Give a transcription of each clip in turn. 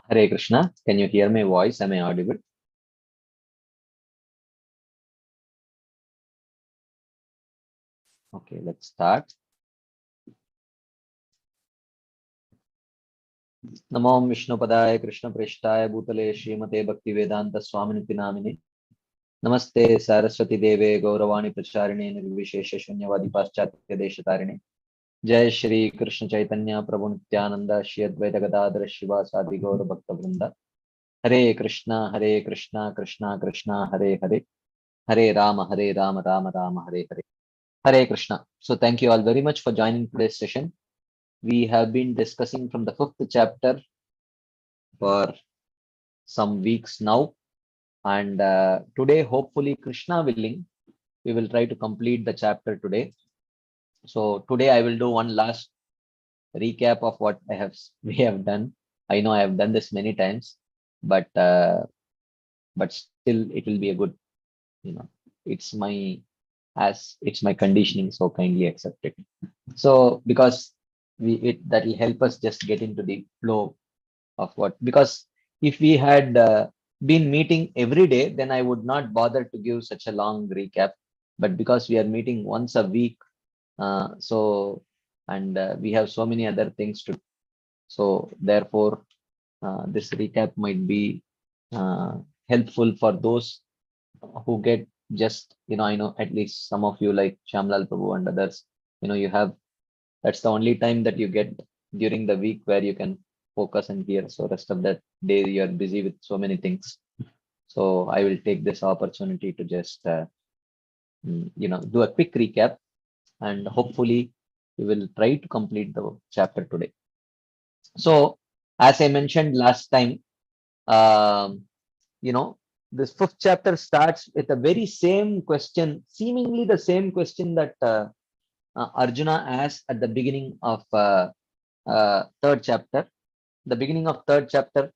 Hare Krishna. Can you hear my voice? Am I audible? Okay, let's start. Namo Vishnupadaya Krishna Prishtaya Bhutale Srimate Bhaktivedanta Swaminiti Namine. Namaste Saraswati Deve Gauravani Pracharine Nirvishesha Shunyavadi Paschatya Deshatarine. Jai Shri Krishna Chaitanya Prabhu Nityananda Shri Advaita Gadadhara Shiva Sadi Gaura Bhakta Vrinda. Hare Krishna Krishna Krishna Hare Hare. Hare Rama Rama Rama Hare Hare. Hare Krishna. So thank you all very much for joining today's session. We have been discussing from the 5th chapter for some weeks now, and today, hopefully, Krishna willing, we will try to complete the chapter today. So today I will do one last recap of what we have done. I know I have done this many times, but still it will be a good, you know, it's my it's my conditioning, so kindly accept it. So because that will help us just get into the flow of what, because if we had been meeting every day, then I would not bother to give such a long recap. But because we are meeting once a week, so and we have so many other things to, so therefore this recap might be uh, helpful for those who get just, I know at least some of you like Shamlal Prabhu and others, you have, that's the only time that you get during the week where you can focus and hear. So rest of that day you are busy with so many things. So I will take this opportunity to just do a quick recap, and hopefully we will try to complete the chapter today. So as I mentioned last time, um, you know, this 5th chapter starts with a very same question, seemingly the same question that Arjuna asked at the beginning of 3rd chapter. The beginning of 3rd chapter,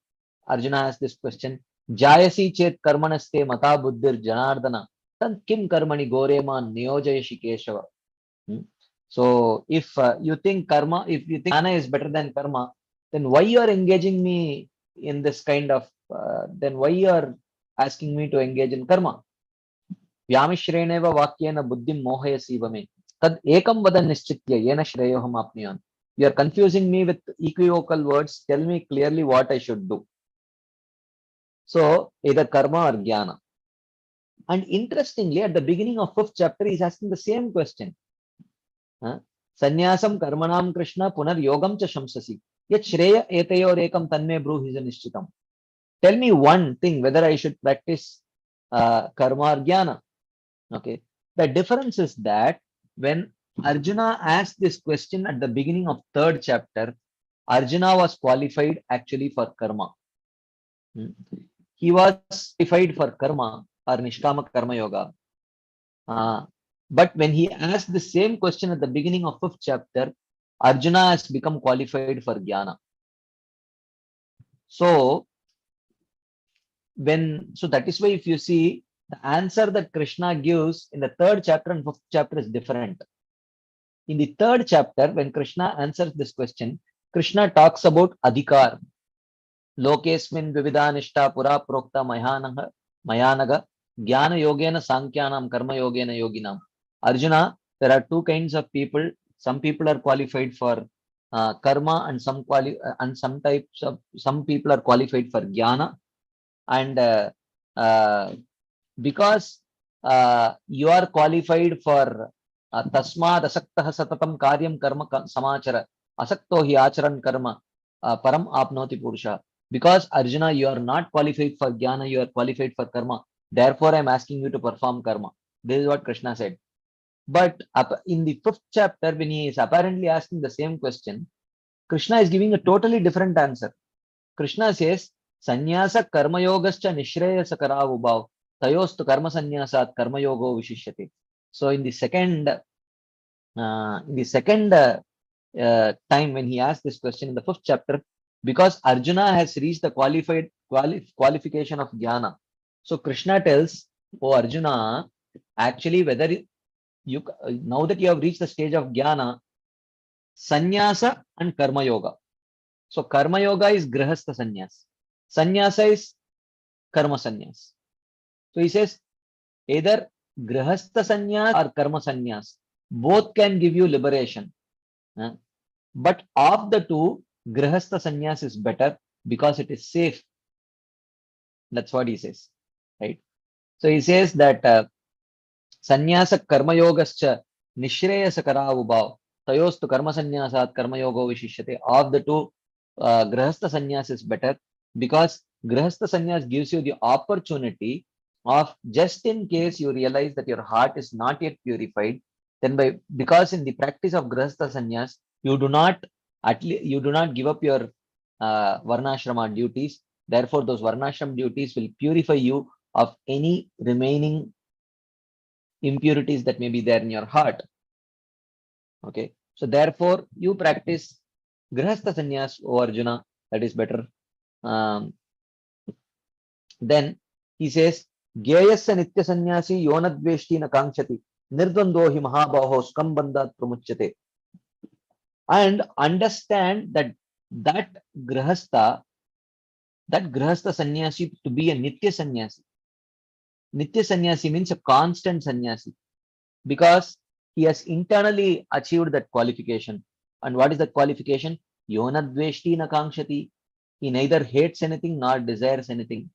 Arjuna asked this question: Jayasi chet karmanaste mata buddhir janardana tan kim karmani gorema niyojayashi keshava. Hmm? So if you think jnana is better than karma, then why you are engaging me in this kind of, then why you are asking me to engage in karma? Vyamishreneva vakyena buddhim mohayasiva me. Tad ekam vada nischitya yena shreyoham apniyan. You are confusing me with equivocal words. Tell me clearly what I should do. So either karma or jnana. And interestingly, at the beginning of 5th chapter, he is asking the same question. Sanyasam karmanam Krishna punar yogam cha shamsasi. Yet shreya etayor ekam tanme bruhi nishchitam. Tell me one thing, whether I should practice karma or jnana. Okay. The difference is that when Arjuna asked this question at the beginning of 3rd chapter, Arjuna was qualified actually for karma. He was qualified for karma or nishkama karma yoga. But when he asked the same question at the beginning of 5th chapter, Arjuna has become qualified for jnana. So that is why if you see the answer that Krishna gives in the 3rd chapter and 5th chapter is different. In the 3rd chapter, when Krishna answers this question, Krishna talks about adhikar. Lokesmin vividanishta pura prokta mayanaga jnana yogena sankyanam karma yogena yoginam. Arjuna, there are two kinds of people. Some people are qualified for karma, and some people are qualified for jnana. And because you are qualified for tasmad asaktah satatam karyam karma samachara asakto hi acharan karma param apnoti purusha. Because Arjuna, you are not qualified for jnana, you are qualified for karma. Therefore, I am asking you to perform karma. This is what Krishna said. But in the 5th chapter, when he is apparently asking the same question, Krishna is giving a totally different answer. Krishna says, Sanyasa karma yogascha nishreyasa karavubhav tayostu karma sanyasat karma yogo vishishyate. So in the second time when he asked this question in the 5th chapter, because Arjuna has reached the qualification of jnana. So Krishna tells, oh Arjuna, actually whether you now that you have reached the stage of jnana, sannyasa and karma yoga. So karma yoga is grihastha sannyas. Sannyasa is karma sannyas. So he says either grihastha sannyas or karma sannyas, both can give you liberation. But of the two, grihastha sannyas is better because it is safe. That's what he says, right? So he says that sannyasa karma yogascha nishreyasa karavubhav tayostu karma sannyasat karma yogo vishishyate. Of the two, grihastha sannyas is better because grihastha sannyas gives you the opportunity of, just in case you realize that your heart is not yet purified, then because in the practice of grihastha sannyas you do not you do not give up your varnashrama duties. Therefore those varnashram duties will purify you of any remaining impurities that may be there in your heart. Okay, so therefore you practice grihastha sannyas, O Arjuna, that is better. Then he says gyayasya nitya sannyasi yonadveshti na kankshati nirdvando hi mahabaho skambandhat pramuchyate. And understand that that grihastha sannyasi to be a nitya sannyasi. Nitya sannyasi means a constant sannyasi, because he has internally achieved that qualification. And what is that qualification? Yonadveshti na kankshati. He neither hates anything nor desires anything.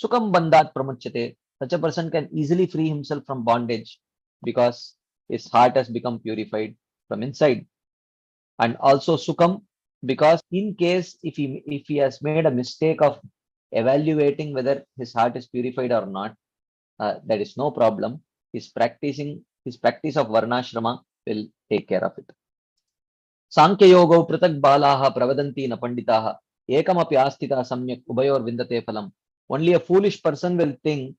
Sukham bandhat pramuchyate. Such a person can easily free himself from bondage because his heart has become purified from inside. And also sukham, because in case if he has made a mistake of evaluating whether his heart is purified or not, there is no problem. His practice of varnashrama will take care of it. Sankhya yoga pratak balaha pravadanti na panditaha ekamapi astita samyak ubayor vindate phalam. Only a foolish person will think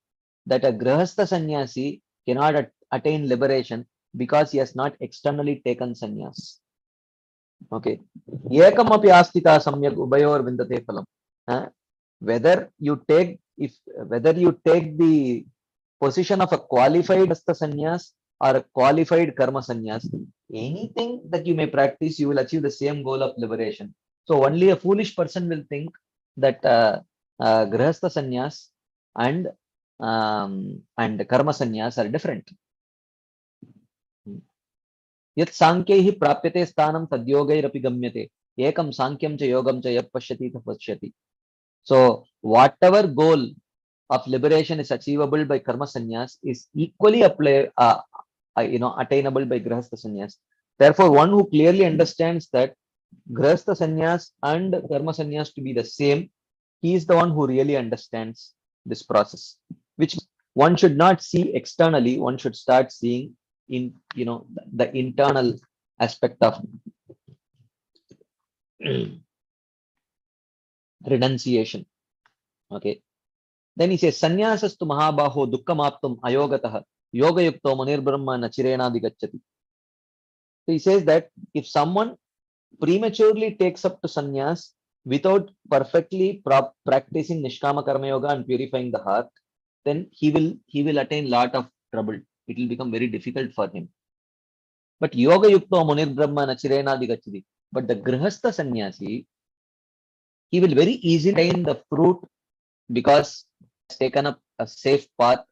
that a grihastha sannyasi cannot attain liberation because he has not externally taken sannyas. Okay, ekamapi astita samyak ubayor vindate phalam. Whether you take the position of a qualified grihastha sannyas or a qualified karma sannyas, anything that you may practice, you will achieve the same goal of liberation. So only a foolish person will think that grihastha sannyas and karma sannyas are different. Yat sankhyahi prapyate sthanam tadyogairapi gamyate ekam sankyam cha yogam cha yap pashyati tapashyati. So whatever goal of liberation is achievable by karma sannyas is equally attainable by grihastha sannyas. Therefore, one who clearly understands that grihastha sannyas and karma sannyas to be the same, he is the one who really understands this process, which one should not see externally. One should start seeing in the internal aspect of renunciation. Okay. Then he says, Sannyasastu mahabaho dukkhamaptum ayogatah yoga yukto manirbrahma nachirena digacchati. So he says that if someone prematurely takes up to sannyas without perfectly practicing nishkama karma yoga and purifying the heart, then he will attain lot of trouble. It will become very difficult for him. But yoga yukto manirbrahma nachirena digacchati. But the grihastha sannyasi, he will very easily attain the fruit because he has taken up a safe path,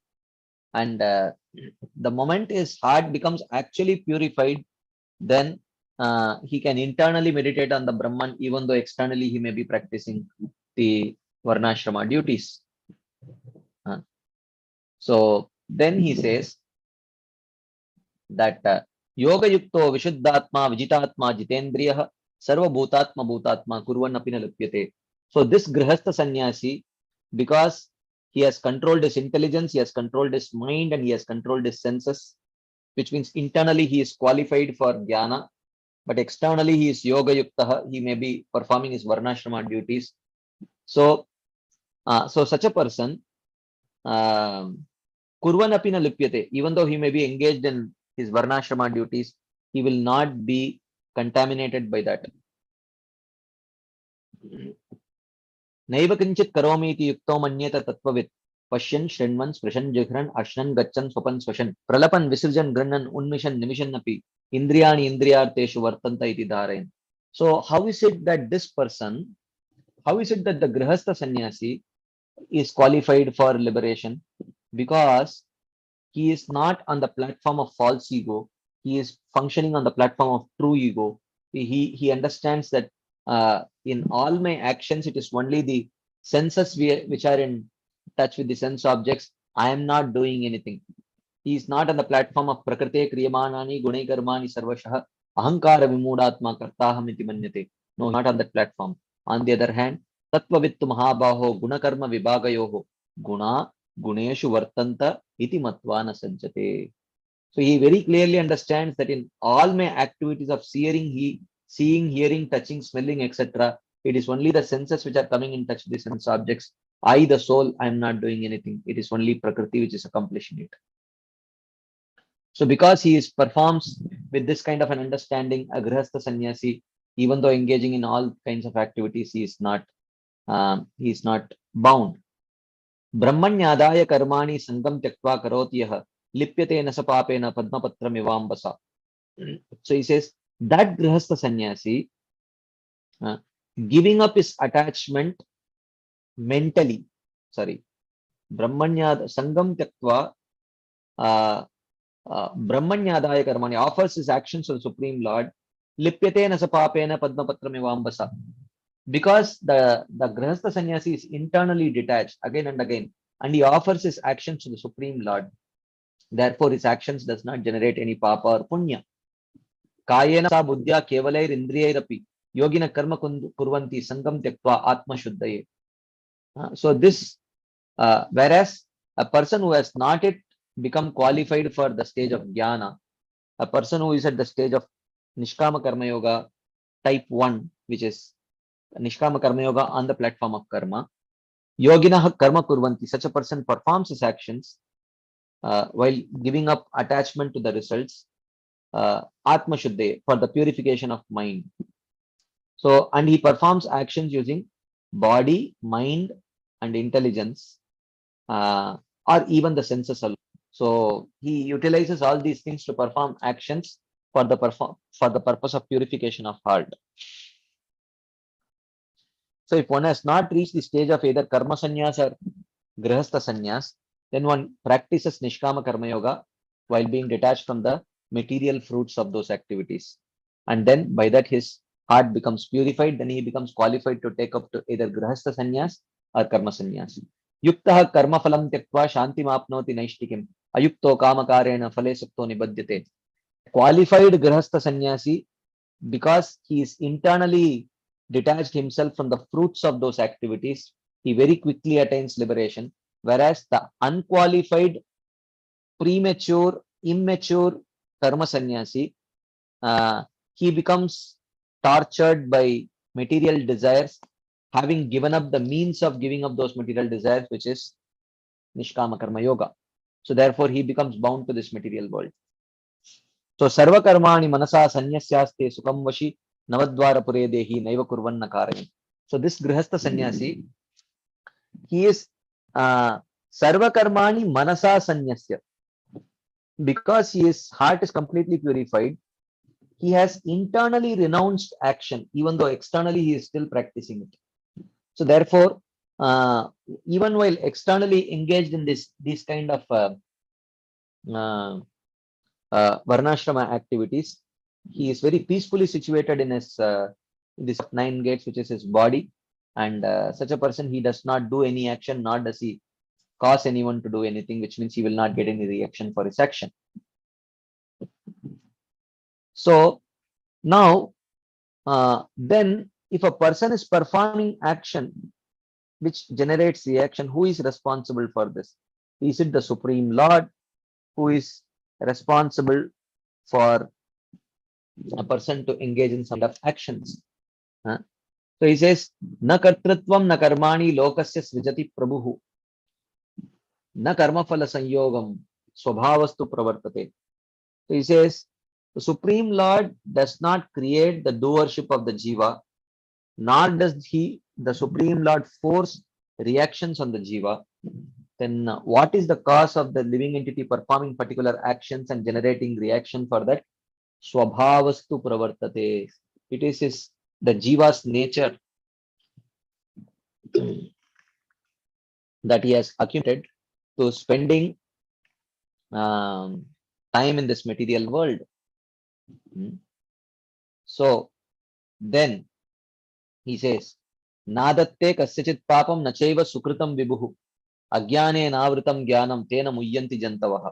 and the moment his heart becomes actually purified, then he can internally meditate on the Brahman, even though externally he may be practicing the varnashrama duties. So then he says that yoga yukto vishuddhatma vijitatma jitendriyah sarva bhutatma bhutatma kurvan api na lipyate. So this grihastha sannyasi, because he has controlled his intelligence, he has controlled his mind, and he has controlled his senses, which means internally he is qualified for jnana, but externally he is yoga yuktah. He may be performing his varnashrama duties. So such a person, kurvan api na lipyate, even though he may be engaged in his varnashrama duties, he will not be contaminated by that. Naiva kinchit karomi iti yukto manyeta tatvavit pashyan shrinvan sprishan jihran ashnan gachan swapan swashan pralapan visirjan grannan unmishan nimishan api indriyani indriyarteshu vartanta iti dharayan. So how is it that this person, how is it that the Grihastha sannyasi is qualified for liberation? Because he is not on the platform of false ego. He is functioning on the platform of true ego. He understands that in all my actions, it is only the senses which are in touch with the sense objects. I am not doing anything. He is not on the platform of prakrite kriyamanani gunai karmani sarvashah ahankara vimudatma kartaham iti manyate. No, not on that platform. On the other hand, tattva vittu mahabaho gunakarma vibhagayoho guna guneshu vartanta iti matvana sanjate. So he very clearly understands that in all my activities of seeing, hearing, touching, smelling, etc., it is only the senses which are coming in touch with the sense objects. I, the soul, I am not doing anything. It is only Prakriti which is accomplishing it. So because he is performs with this kind of an understanding, a Grihastha sannyasi, even though engaging in all kinds of activities, he is not bound. Brahmanyadaya karmani sangam tyaktva karoti yah lipyate na sapapena padmapatram ivambasa. So he says that Grihastha sannyasi giving up his attachment mentally, sorry, Brahmanyad sangam tyaktva Brahmanyadaya karmani offers his actions to the Supreme Lord. Lipyate na sapapena padmapatram ivambasa. Because the Grihastha sannyasi is internally detached again and again, and he offers his actions to the Supreme Lord. Therefore, his actions does not generate any papa or punya. Kayena sa buddhya kevalair indriyairapi yogina karma kurvanti sangam tyaktva atma shuddhaye. So this, whereas a person who has not yet become qualified for the stage of jnana, a person who is at the stage of Nishkama Karma Yoga type 1, which is Nishkama Karma Yoga on the platform of karma, Yogina Karma Kurvanti, such a person performs his actions while giving up attachment to the results, Atma Shuddhe, for the purification of mind. So, and he performs actions using body, mind, and intelligence, or even the senses alone. So he utilizes all these things to perform actions for the purpose of purification of heart. So if one has not reached the stage of either karma sannyas or grihastha sannyas, then one practices nishkama karma yoga while being detached from the material fruits of those activities. And then by that his heart becomes purified, then he becomes qualified to take up to either grihastha sannyas or karma sannyas. Yuktah karma phalam tyaktva shanti mapnoti naishtikim ayukto kamakarena phale sakto nibadyate. Qualified grihastha sannyasi, because he is internally detached himself from the fruits of those activities, he very quickly attains liberation. Whereas the unqualified, premature, immature karma sannyasi, he becomes tortured by material desires, having given up the means of giving up those material desires, which is Nishkama Karma Yoga. So therefore, he becomes bound to this material world. So sarva karmani manasa sanyasyaste sukam vashi navadvara pure dehi naiva kurvanna karayam. So this grihastha sannyasi, he is sarva karmani manasa sanyasya. Because his heart is completely purified, he has internally renounced action, even though externally he is still practicing it. So therefore, even while externally engaged in these kind of varnashrama activities, he is very peacefully situated in his these 9 gates, which is his body. And such a person, he does not do any action, nor does he cause anyone to do anything, which means he will not get any reaction for his action. So now, then if a person is performing action which generates reaction, who is responsible for this? Is it the Supreme Lord who is responsible for a person to engage in some kind of actions? So he says, na kartritvam na karmani lokasya srijati prabhu na karma phala sanyogam swabhavastu pravartate. So he says, the Supreme Lord does not create the doership of the jiva, nor does the Supreme Lord, force reactions on the jiva. Then what is the cause of the living entity performing particular actions and generating reaction for that? Swabhavastu pravartate. It is his the jiva's nature that he has accumulated to spending um, time in this material world. Hmm. So then he says, Nadatte kasyachit papam nachaiva sukritam vibhuhu agyane navritam jnanam tena muyyanti jantavaha.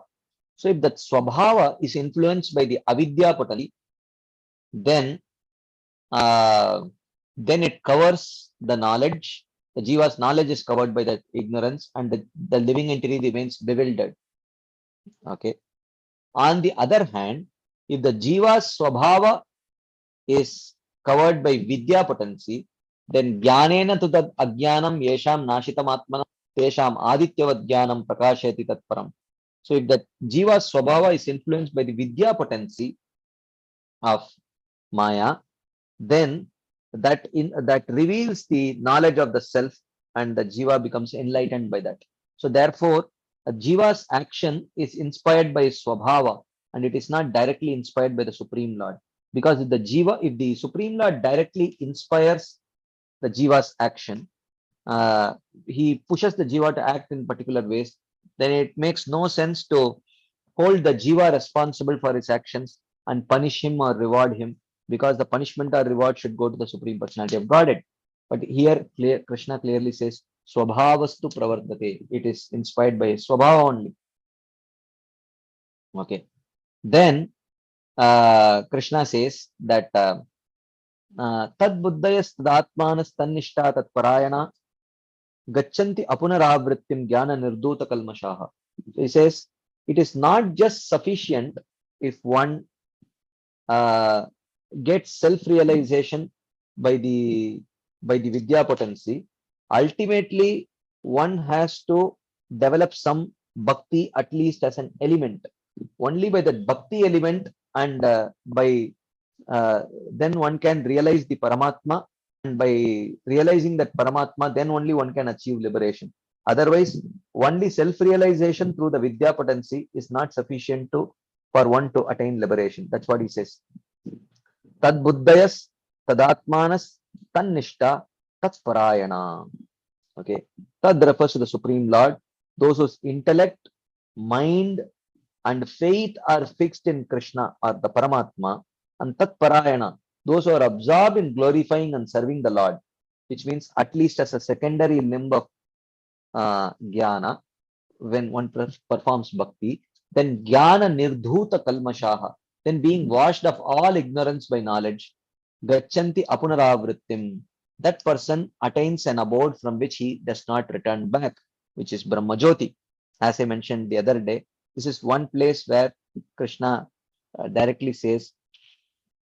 So if that swabhava is influenced by the avidya potency, then uh, then it covers the knowledge. The jiva's knowledge is covered by that ignorance, and the living entity remains bewildered. Okay. On the other hand, if the jiva's swabhava is covered by vidya potency, then jnanena tu tad ajnanam yesham nashitam atmana tesham adityavat jnanam prakashayati tatparam. So if the jiva's swabhava is influenced by the vidya potency of Maya, then that reveals the knowledge of the self, and the jiva becomes enlightened by that. So therefore, a jiva's action is inspired by swabhava, and it is not directly inspired by the Supreme Lord. Because if the Supreme Lord directly inspires the jiva's action, uh, he pushes the jiva to act in particular ways, then it makes no sense to hold the jiva responsible for his actions and punish him or reward him, because the punishment or reward should go to the Supreme Personality of Godhead. But here, Krishna clearly says, Swabhavastu pravardate. It is inspired by Swabhava only. Okay. Then Krishna says that Tad buddhayas tadatmanas tannishta tat parayana gachanti apunaravrittim jnana nirduta kalmashaha. He says, it is not just sufficient if one gets self-realization by the vidya potency. Ultimately, one has to develop some bhakti at least as an element. Only by that bhakti element, and by then one can realize the Paramatma, and by realizing that Paramatma, then only one can achieve liberation. Otherwise, only self-realization through the vidya potency is not sufficient for one to attain liberation. That's what he says. Tad buddhayas, tadatmanas, tannishta, tatparayana. Okay. Tad refers to the Supreme Lord, those whose intellect, mind, and faith are fixed in Krishna or the Paramatma, and tatparayana, those who are absorbed in glorifying and serving the Lord, which means at least as a secondary limb of jnana, when one performs bhakti, then jnana nirdhuta kalmashaha, then being washed of all ignorance by knowledge, gachanti apunaravrittim, that person attains an abode from which he does not return back, which is Brahmajyoti. As I mentioned the other day, this is one place where Krishna directly says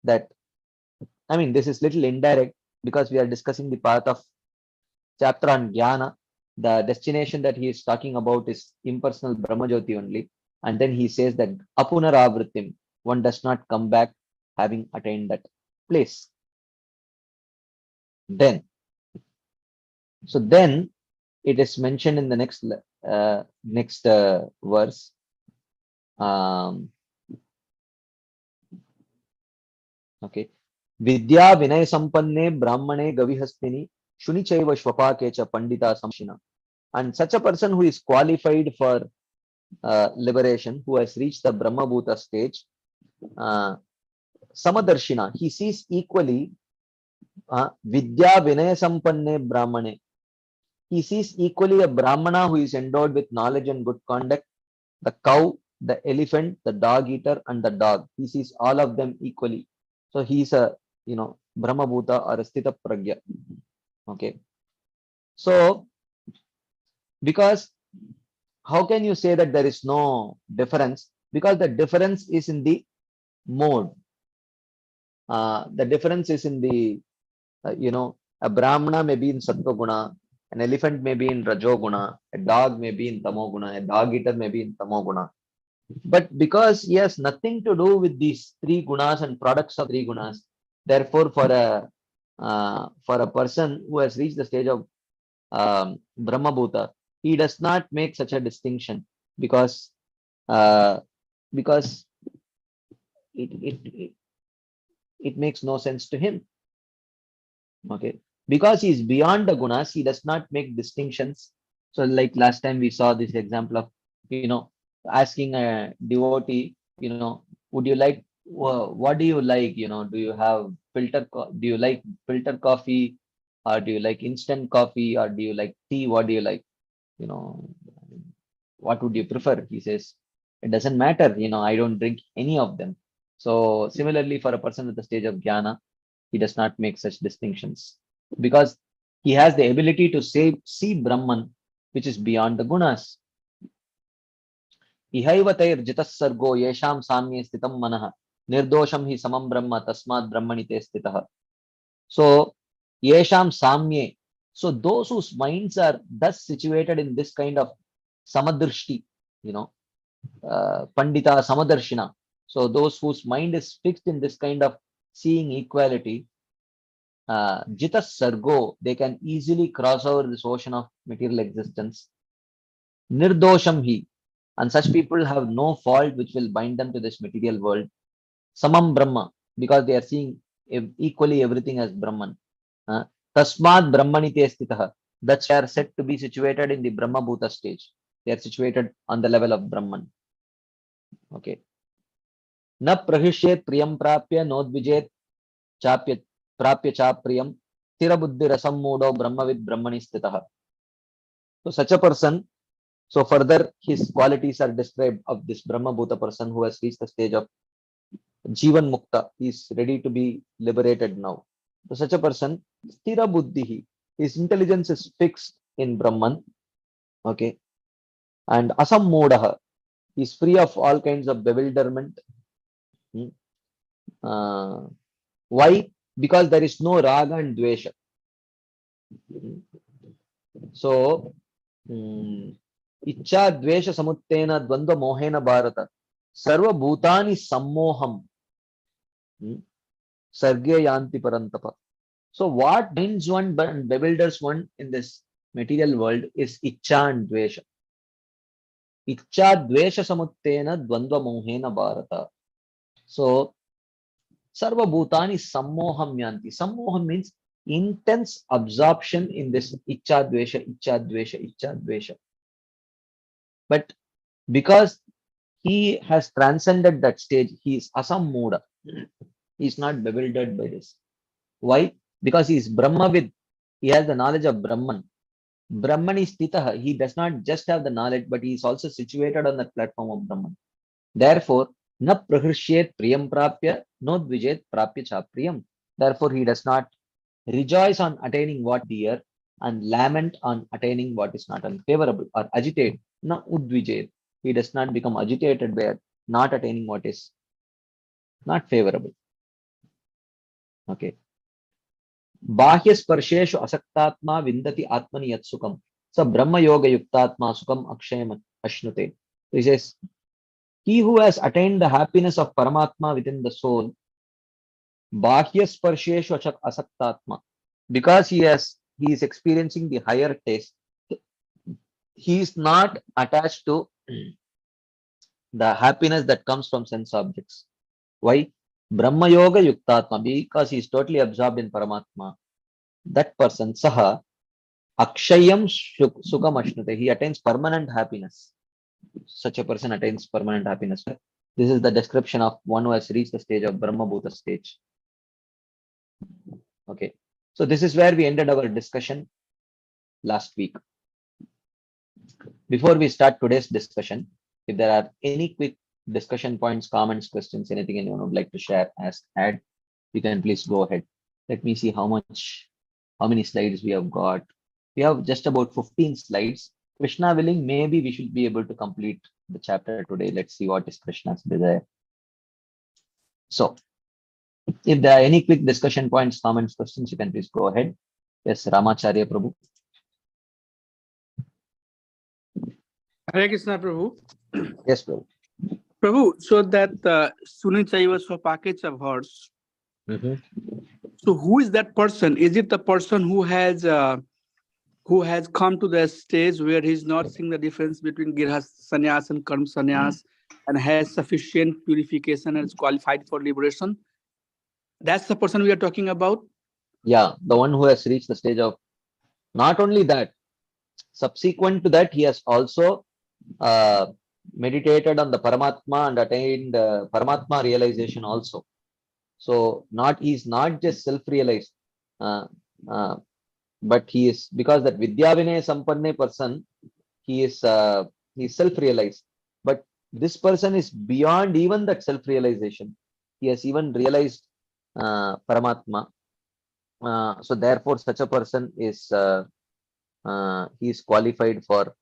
that, I mean, this is little indirect because we are discussing the path of chapter on jnana. The destination that he is talking about is impersonal Brahmajyoti only. And then he says that apunaravritim, one does not come back having attained that place. Then, so then it is mentioned in the next verse. Okay. Vidya Vinay Sampanne Brahmane Gavihastini Shuni Chaiva Shvapakecha Pandita Samshina. And such a person who is qualified for liberation, who has reached the Brahma Bhuta stage, Samadarshina, he sees equally Vidya Vinaya Sampanne Brahmane. He sees equally a Brahmana who is endowed with knowledge and good conduct, the cow, the elephant, the dog eater, and the dog. He sees all of them equally. So he is a, Brahma Bhuta or a Sthita Pragya. Okay. So, because how can you say that there is no difference? Because the difference is in the mode. The difference is in the, a Brahmana may be in Sattva Guna, an elephant may be in Rajo Guna, a dog may be in Tamo Guna, a dog eater may be in Tamo Guna. But because he has nothing to do with these three gunas and products of three gunas, therefore, for a person who has reached the stage of Brahma Bhuta, he does not make such a distinction, because uh, because it makes no sense to him. Okay. Because he is beyond the gunas, he does not make distinctions. So, like last time we saw this example of, asking a devotee, would you like, what do you like? Do you have do you like filter coffee, or do you like instant coffee, or do you like tea? What do you like? You know, what would you prefer? He says, it doesn't matter. I don't drink any of them. So, similarly, for a person at the stage of jnana, he does not make such distinctions because he has the ability to see Brahman, which is beyond the gunas. Ihaivatayir jitasargo yesham samye stitam manah nirdosham hi samam brahma tasmad brahmani te stitah. So, yesham samye. So, those whose minds are thus situated in this kind of samadrishti, you know, Pandita Samadarshina. So, those whose mind is fixed in this kind of seeing equality, Jitas Sargo, they can easily cross over this ocean of material existence. Nirdosham hi, and such people have no fault which will bind them to this material world. Samam Brahma, because they are seeing equally everything as Brahman. Tasmad Brahmani te stitaha. That's why they are said to be situated in the Brahma Bhuta stage. They are situated on the level of Brahman. Okay. न प्रहिष्येत् प्रियं प्राप्य नोद्विजेत् चाप्य प्राप्य चाप्रियं स्थिरबुद्धिरसम्मूढो ब्रह्मविद् ब्रह्मणि स्थितः. So such a person, so further his qualities are described of this Brahma Bhuta person who has reached the stage of Jivan Mukta. He is ready to be liberated now. So such a person, Sthira Buddhihi, his intelligence is fixed in Brahman. Okay. And Asammudaha, he is free of all kinds of bewilderment. Why? Because there is no raga and dvesha. So, इच्छा द्वेष समुत्तेन द्वंद्व मोहेन भारत सर्वभूतानि सम्मोहम सर्गे यान्ति परन्तप. So what binds one but bewilders one in this material world is ichcha and dvesha. Ichcha dvesha samuttena dvandva mohena bharata. So sarva bhutani sammoham yanti. Sammoham means intense absorption in this ichcha dvesha, ichcha dvesha, ichcha dvesha. But because he has transcended that stage, he is asammuda. He is not bewildered by this. Why? Because he is Brahmavid. He has the knowledge of Brahman. Brahman is Titaha. He does not just have the knowledge, but he is also situated on that platform of Brahman. Therefore, na prahirshyet priyam prapya, no dvijet prapya cha priyam. Therefore, he does not rejoice on attaining what dear and lament on attaining what is not unfavorable or agitate. Na udvijet. He does not become agitated by not attaining what is not favorable. Okay. बाह्य स्पर्शेषु असक्तात्मा विन्दति आत्मनि यत् सुखम स ब्रह्म योग युक्तात्मा सुखम अक्षयम अश्नुते. He says, he who has attained the happiness of Paramatma within the soul, bahya sparsheshu asaktatma, because he is experiencing the higher taste, he is not attached to the happiness that comes from sense objects. Why? Brahma Yoga Yuktatma, because he is totally absorbed in Paramatma. That person, Saha, Akshayam Sukham Ashnute, he attains permanent happiness. Such a person attains permanent happiness. This is the description of one who has reached the stage of Brahma Bhuta stage. Okay. So this is where we ended our discussion last week. Before we start today's discussion, if there are any quick discussion points, comments, questions, anything anyone would like to share, ask, add, you can please go ahead. Let me see how many slides we have got. We have just about 15 slides. Krishna willing, maybe we should be able to complete the chapter today. Let's see what is Krishna's desire. So, if there are any quick discussion points, comments, questions, you can please go ahead. Yes, Ramacharya Prabhu. Hare Krishna, Prabhu. Yes, Prabhu. Prabhu, so that Sunichaiva Swapake Chavhars. So who is that person? Is it the person who has come to the stage where he's not seeing the difference between Girhas Sannyas and Karma Sannyas and has sufficient purification and is qualified for liberation? That's the person we are talking about? Yeah, the one who has reached the stage of, not only that, subsequent to that, he has also meditated on the Paramatma and attained Paramatma realization also. So he's not just self-realized, uh, uh, but he is, because that Vidya Vinay Sampanne person, he is self-realized. But this person is beyond even that self-realization. He has even realized Paramatma. So therefore, such a person is he is qualified for.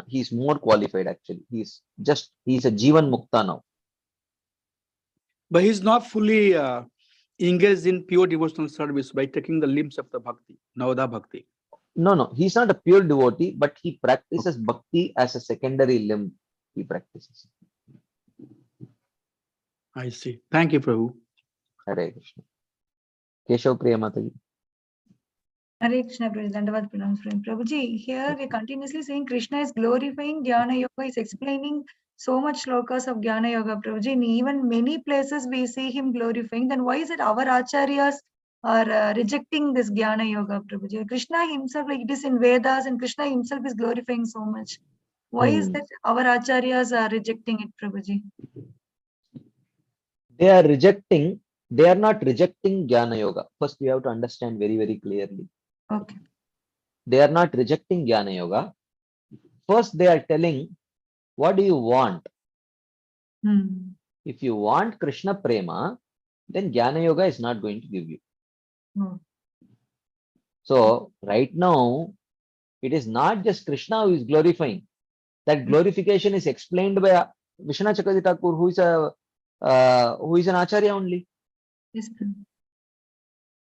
He's more qualified actually. He's a Jivan Mukta now. But he's not fully engaged in pure devotional service by taking the limbs of the bhakti, Navada bhakti. No, he's not a pure devotee, but he practices bhakti as a secondary limb. He practices. I see. Thank you, Prabhu. Hare Krishna. Keshav Priya Mataji. Hare Krishna, Dandavad Pranam, friend. Prabhuji, here we're continuously saying Krishna is glorifying Jnana Yoga, is explaining so much slokas of Jnana Yoga, Prabhuji. In even many places we see him glorifying. Then why is it our acharyas are rejecting this Jnana Yoga, Prabhuji? Krishna himself, like it is in Vedas, and Krishna himself is glorifying so much. Why is that our acharyas are rejecting it, Prabhuji? They are rejecting, they are not rejecting Jnana Yoga. First, we have to understand very, very clearly. Okay. They are not rejecting Jnana Yoga. First, they are telling, what do you want? If you want Krishna Prema, then Jnana Yoga is not going to give you. So, right now, it is not just Krishna who is glorifying. That glorification is explained by Vishwanath Chakravarti Thakur, who is an Acharya only. Yes,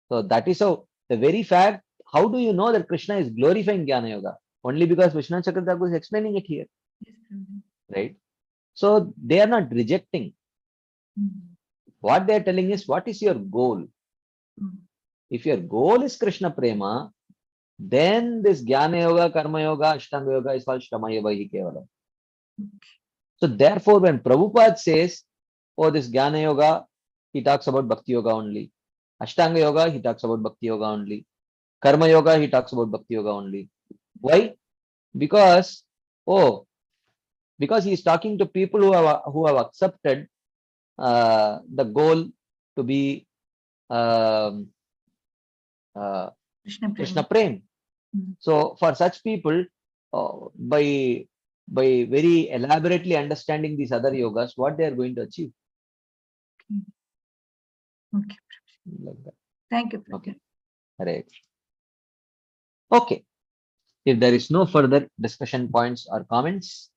So that is how, the very fact, how do you know that Krishna is glorifying Jnana Yoga? Only because Vishwanath Chakravarti Thakur is explaining it here. yes, Right? So they are not rejecting. What they are telling is, what is your goal? If your goal is Krishna Prema, then this Jnana Yoga, Karma Yoga, Ashtanga Yoga is called Shrama Yoga hi Kevalam. So therefore, when Prabhupada says, oh, this Jnana Yoga, he talks about Bhakti Yoga only. Ashtanga Yoga, he talks about Bhakti Yoga only. Karma Yoga, he talks about Bhakti Yoga only. Why? Because he is talking to people who have accepted the goal to be Krishna Prem. So for such people, by very elaborately understanding these other yogas, what they are going to achieve. Okay. Like that. Thank you. Okay. Right. Okay. If there is no further discussion points or comments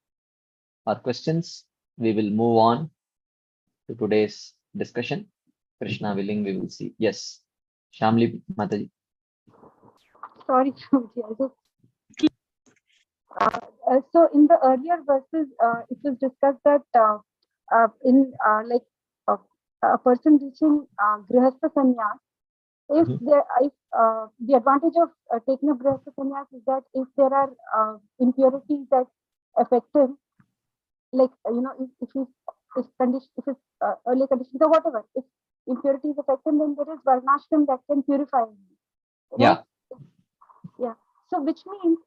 or questions, we will move on to today's discussion. Krishna willing, we will see. Yes. Shamli Mataji. Sorry, Prabhuji, I just. So in the earlier verses, it was discussed that a person reaching grihastha sannyas, if the advantage of taking a grihastha sannyas is that if there are impurities that affect him, like if his early conditions or whatever, if impurities affect him, then there is varnashram that can purify him. Right? Yeah. So which means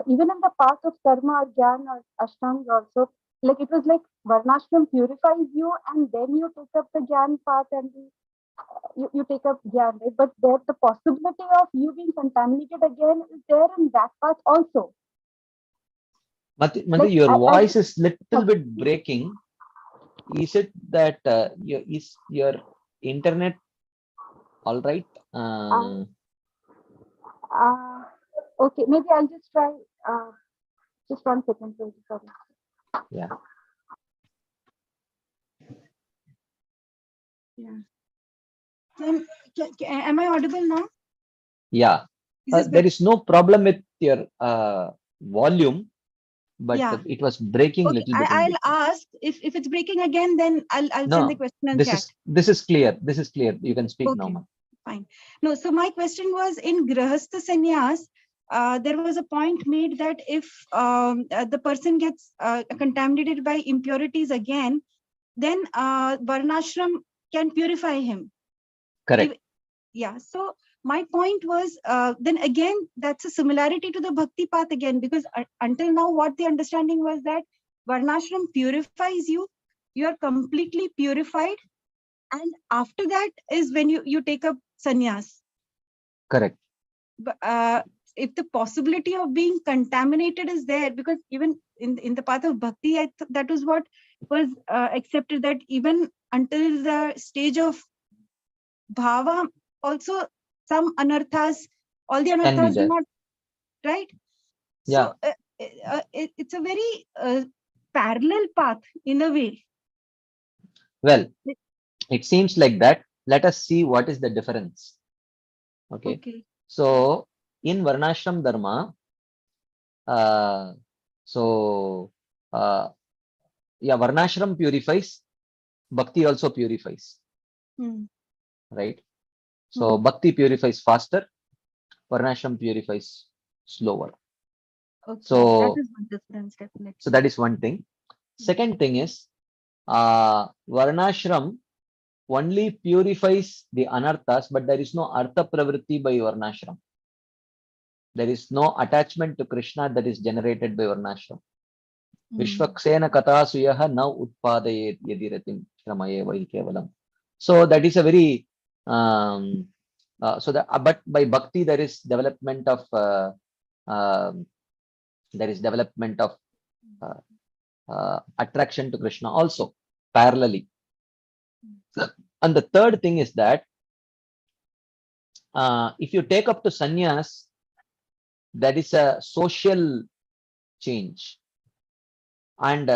even in the path of karma or jnana or ashtanga also, like it was like varnashram purifies you and then you take up the jnana path and you take up jnana, right? But there the possibility of you being contaminated again is there in that path also. Mati, your voice is little bit breaking. Is it that is your internet all right? Okay, maybe I'll just try. Just 1 second, please. Sorry. Yeah. Yeah. Am I audible now? Yeah. There is no problem with your volume, but it was breaking a little bit. I'll ask if it's breaking again, then I'll send the question and chat. This is clear. This is clear. You can speak now. Fine. No, so my question was in grihastha sannyas, there was a point made that if the person gets contaminated by impurities again, then varnashram can purify him. Correct. Yeah. So my point was, then again, that's a similarity to the bhakti path again, because until now, what the understanding was that varnashram purifies you. You are completely purified, and after that is when you take up sannyas. Correct. But, if the possibility of being contaminated is there, because even in the path of bhakti, that was what was accepted, that even until the stage of bhava, also some anarthas, all the Can be anarthas do there. not, right? Yeah. So it's a very parallel path in a way. Well, it seems like that. Let us see what is the difference. Okay. Okay. So in Varnashram Dharma, uh, so yeah, Varnashram purifies, Bhakti also purifies, Hmm. right? So Hmm. Bhakti purifies faster, Varnashram purifies slower. Okay. That So, is one difference, definitely. so that is one thing. Second thing is, Varnashram only purifies the anarthas, but there is no artha pravritti by Varnashram. There is no attachment to Krishna that is generated by Varnashram. Vishwaksena katasuyaha na utpadayet yadiratim shramaye vai kevalam. So that is a very but by bhakti there is development of there is development of attraction to Krishna also parallelly. And the third thing is that if you take up to sannyas, that is a social change, and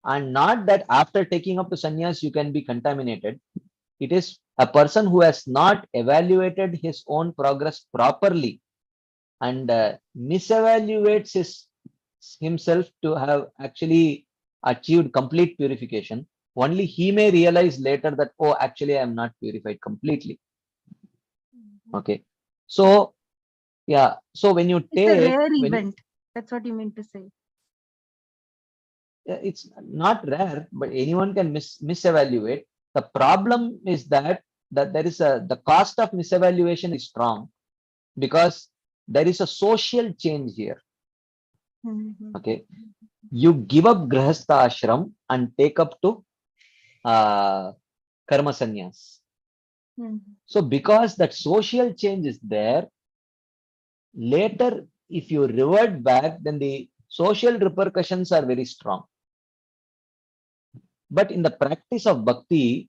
not that after taking up to sannyas you can be contaminated. It is a person who has not evaluated his own progress properly and misevaluates himself to have actually achieved complete purification. Only he may realize later that, oh, actually I am not purified completely. Okay. So yeah, so when you It's a take rare when event. That's what you mean to say. it's not rare, but anyone can misevaluate. The problem is that there is the cost of misevaluation is strong because there is a social change here. Mhm. Okay, you give up grahastha ashram and take up to karma sannyas. Mhm. So because that social change is there, later if you revert back, then the social repercussions are very strong. But in the practice of bhakti,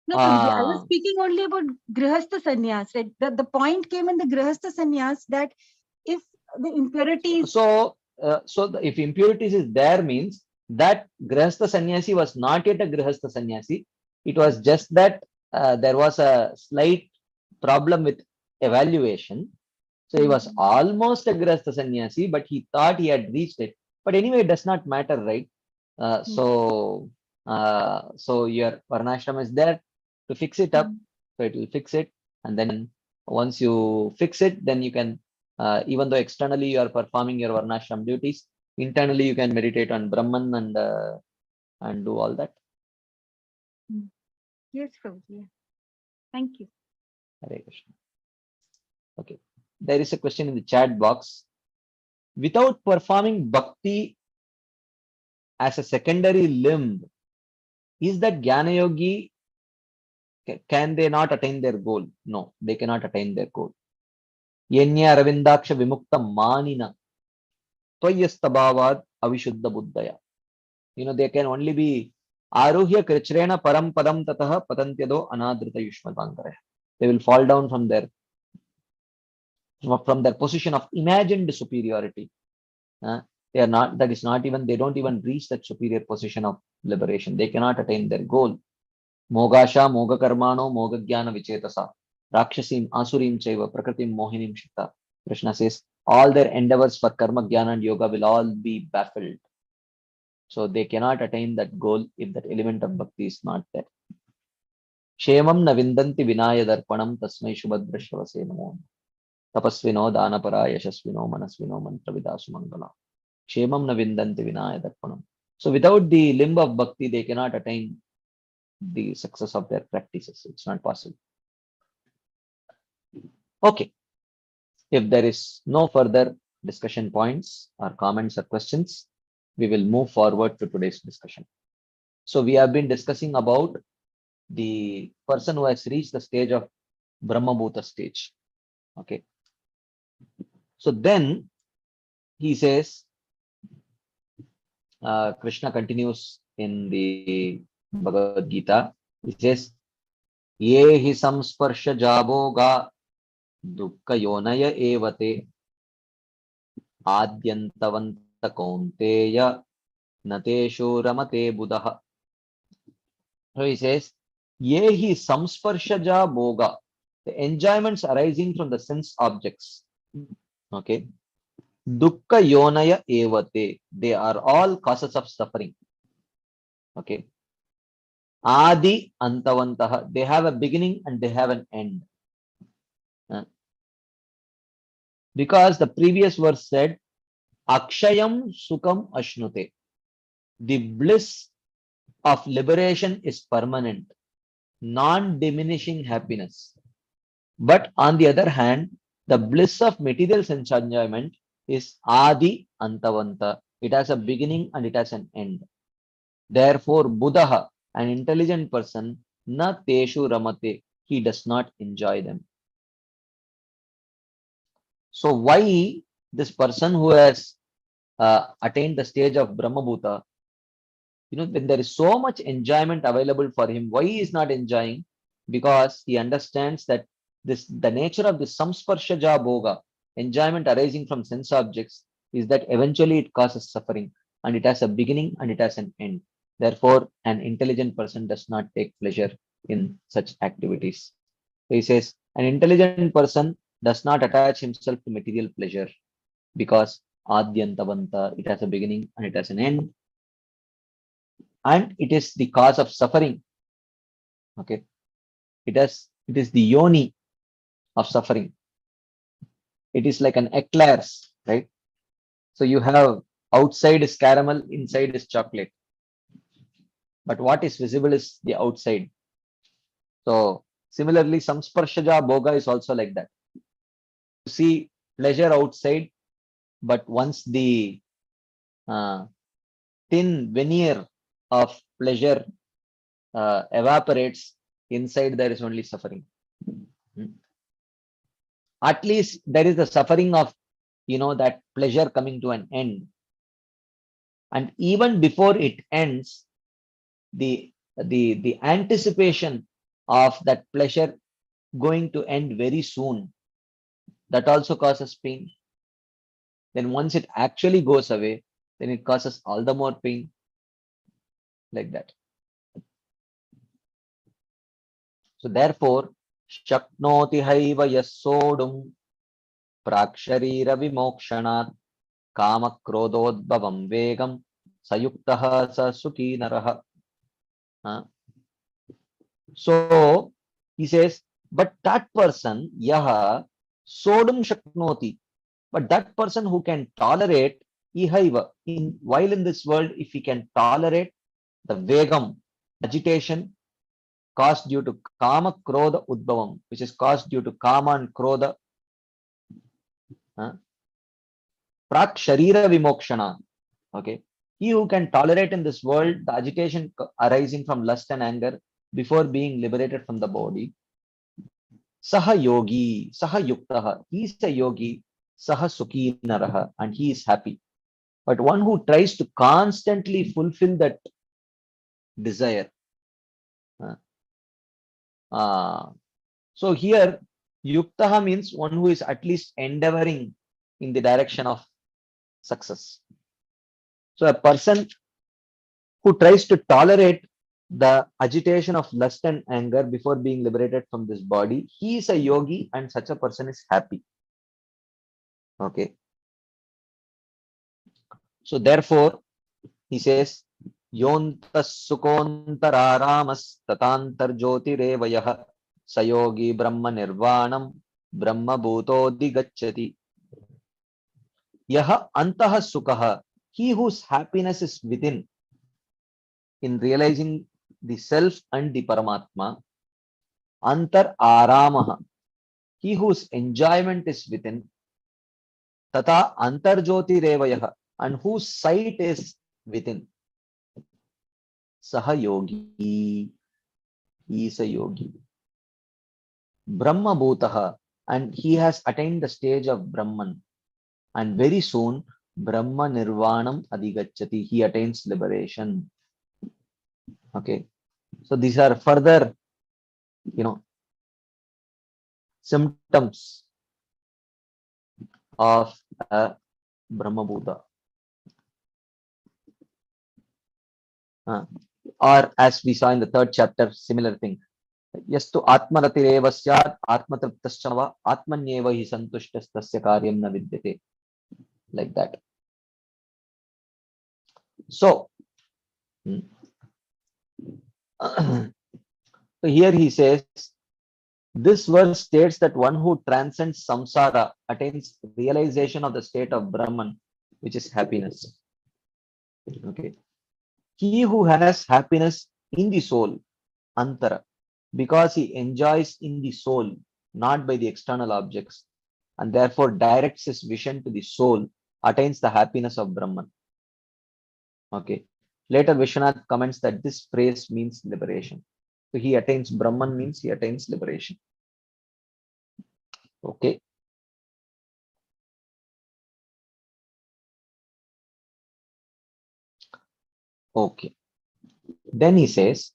No, Prabhuji, I was speaking only about Grihastha Sannyas, right? The point came in the Grihastha Sannyas that if the impurities. so if impurities is there means that grihastha sannyasi was not yet a grihastha sannyasi. It was just that there was a slight problem with evaluation. So he was almost a grihastha sannyasi, but he thought he had reached it. But anyway, it does not matter, right? So your varnashram is there to fix it up. So it will fix it, and then once you fix it, then you can, even though externally you are performing your varnashram duties, internally you can meditate on Brahman and do all that. Yes, Prabhuji. Thank you. Hare Krishna. Okay, there is a question in the chat box. Without performing bhakti as a secondary limb, is that Jnana Yogi, can they not attain their goal? No, they cannot attain their goal. Yenya Ravindaksha Vimukta Manina Tvayastabhavad Avishuddha Buddhaya. They can only be Aruhya Krichrena Param Padam Tataha Patantyado Anadrita Yushmatangare. They will fall down from their position of imagined superiority. They are not, that is not even, they don't even reach that superior position of liberation. They cannot attain their goal. Mogasha, Moga Karmano, Moga Jnana Vichetasa, Rakshasim, Asurim Chaiva, Prakritim, Mohinim Shikta. Krishna says, all their endeavors for karma, jnana, and yoga will all be baffled. So they cannot attain that goal if that element of bhakti is not there. Shemam na vindanti vinaya darpanam tasmai shubhadrashravase namo. Tapasvino danapara yashasvino manasvino mantravidasu mangala. Shemam na vindanti vinaya darpanam. So without the limb of bhakti, they cannot attain the success of their practices. It's not possible. Okay. If there is no further discussion points or comments or questions, we will move forward to today's discussion. So we have been discussing about the person who has reached the stage of Brahmabhuta stage. Okay. So then he says, Krishna continues in the Bhagavad Gita. He says, Ye hi samsparsha jaboga dukkha yonaya evate adyantavanta kaunteya nateshu ramate buddha. So he says, Ye hi samsparshaja boga, the enjoyments arising from the sense objects. Okay. Dukkha yonaya evate, they are all causes of suffering. Okay. Adi antavantaha, they have a beginning and they have an end. Because the previous verse said, Akshayam Sukham Ashnute, the bliss of liberation is permanent, non-diminishing happiness. But on the other hand, the bliss of material sense enjoyment is Adi Antavanta. It has a beginning and it has an end. Therefore, Buddha, an intelligent person, na teshu ramate, he does not enjoy them. So why this person who has attained the stage of Brahmabhuta, when there is so much enjoyment available for him, why he is not enjoying? Because he understands that the nature of the samsparshaja bhoga, enjoyment arising from sense objects, is that eventually it causes suffering and it has a beginning and it has an end. Therefore, an intelligent person does not take pleasure in such activities. So he says, an intelligent person does not attach himself to material pleasure because adyantavanta, it has a beginning and it has an end. And it is the cause of suffering. Okay. It is the yoni of suffering. It is like an eclairs, right? So you have outside is caramel, inside is chocolate. But what is visible is the outside. So similarly, samsparshaja bhoga is also like that. You see pleasure outside, but once the thin veneer of pleasure evaporates, inside there is only suffering. At least there is the suffering of that pleasure coming to an end, and even before it ends, the anticipation of that pleasure going to end very soon, that also causes pain. Then once it actually goes away, then it causes all the more pain, like that. So therefore, shaknoti haiva yasodum praksharira vimokshanat kama krododbhavam vegam sayuktaha sa sukhi naraha. So he says, but that person, yaha sodum shaknoti, but that person who can tolerate ihaiva, while in this world, if he can tolerate the vegam, agitation caused due to kama krodha udbhavam, which is caused due to kama and krodha, prak sharira vimokshana. Okay, he who can tolerate in this world the agitation arising from lust and anger before being liberated from the body, saha yogi, saha yuktaha, he is a yogi, saha sukhi naraha, and he is happy. But one who tries to constantly fulfill that desire. So here, yuktaha means one who is at least endeavoring in the direction of success. So a person who tries to tolerate the agitation of lust and anger before being liberated from this body, he is a yogi and such a person is happy. Okay. So therefore, he says, Yontas sukontaramas tatantar jyotirevayah sayogi brahma nirvanam brahma bhutodi gacchati. Yaha antah sukha, he whose happiness is within, in realizing the self and the Paramatma. Antar aramaha, he whose enjoyment is within, tata antarjyotirevayah, and whose sight is within, saha yogi, he is a yogi. Brahma bhutaha, and he has attained the stage of Brahman, and very soon Brahma nirvanam adhigacchati, he attains liberation. Okay, so these are further, symptoms of a Brahma Bhuta. Or as we saw in the third chapter, similar thing. Yastu atmaratireva syat atmatriptaschava atmanyeva hi santushtas tasya karyam na vidyate. Like that. So, so here he says, this verse states that one who transcends samsara attains realization of the state of Brahman, which is happiness. Okay. He who has happiness in the soul, antara, because he enjoys in the soul, not by the external objects, and therefore directs his vision to the soul, attains the happiness of Brahman. Okay. Later, Vishwanath comments that this phrase means liberation. So he attains Brahman means he attains liberation. Okay. Okay. Then he says,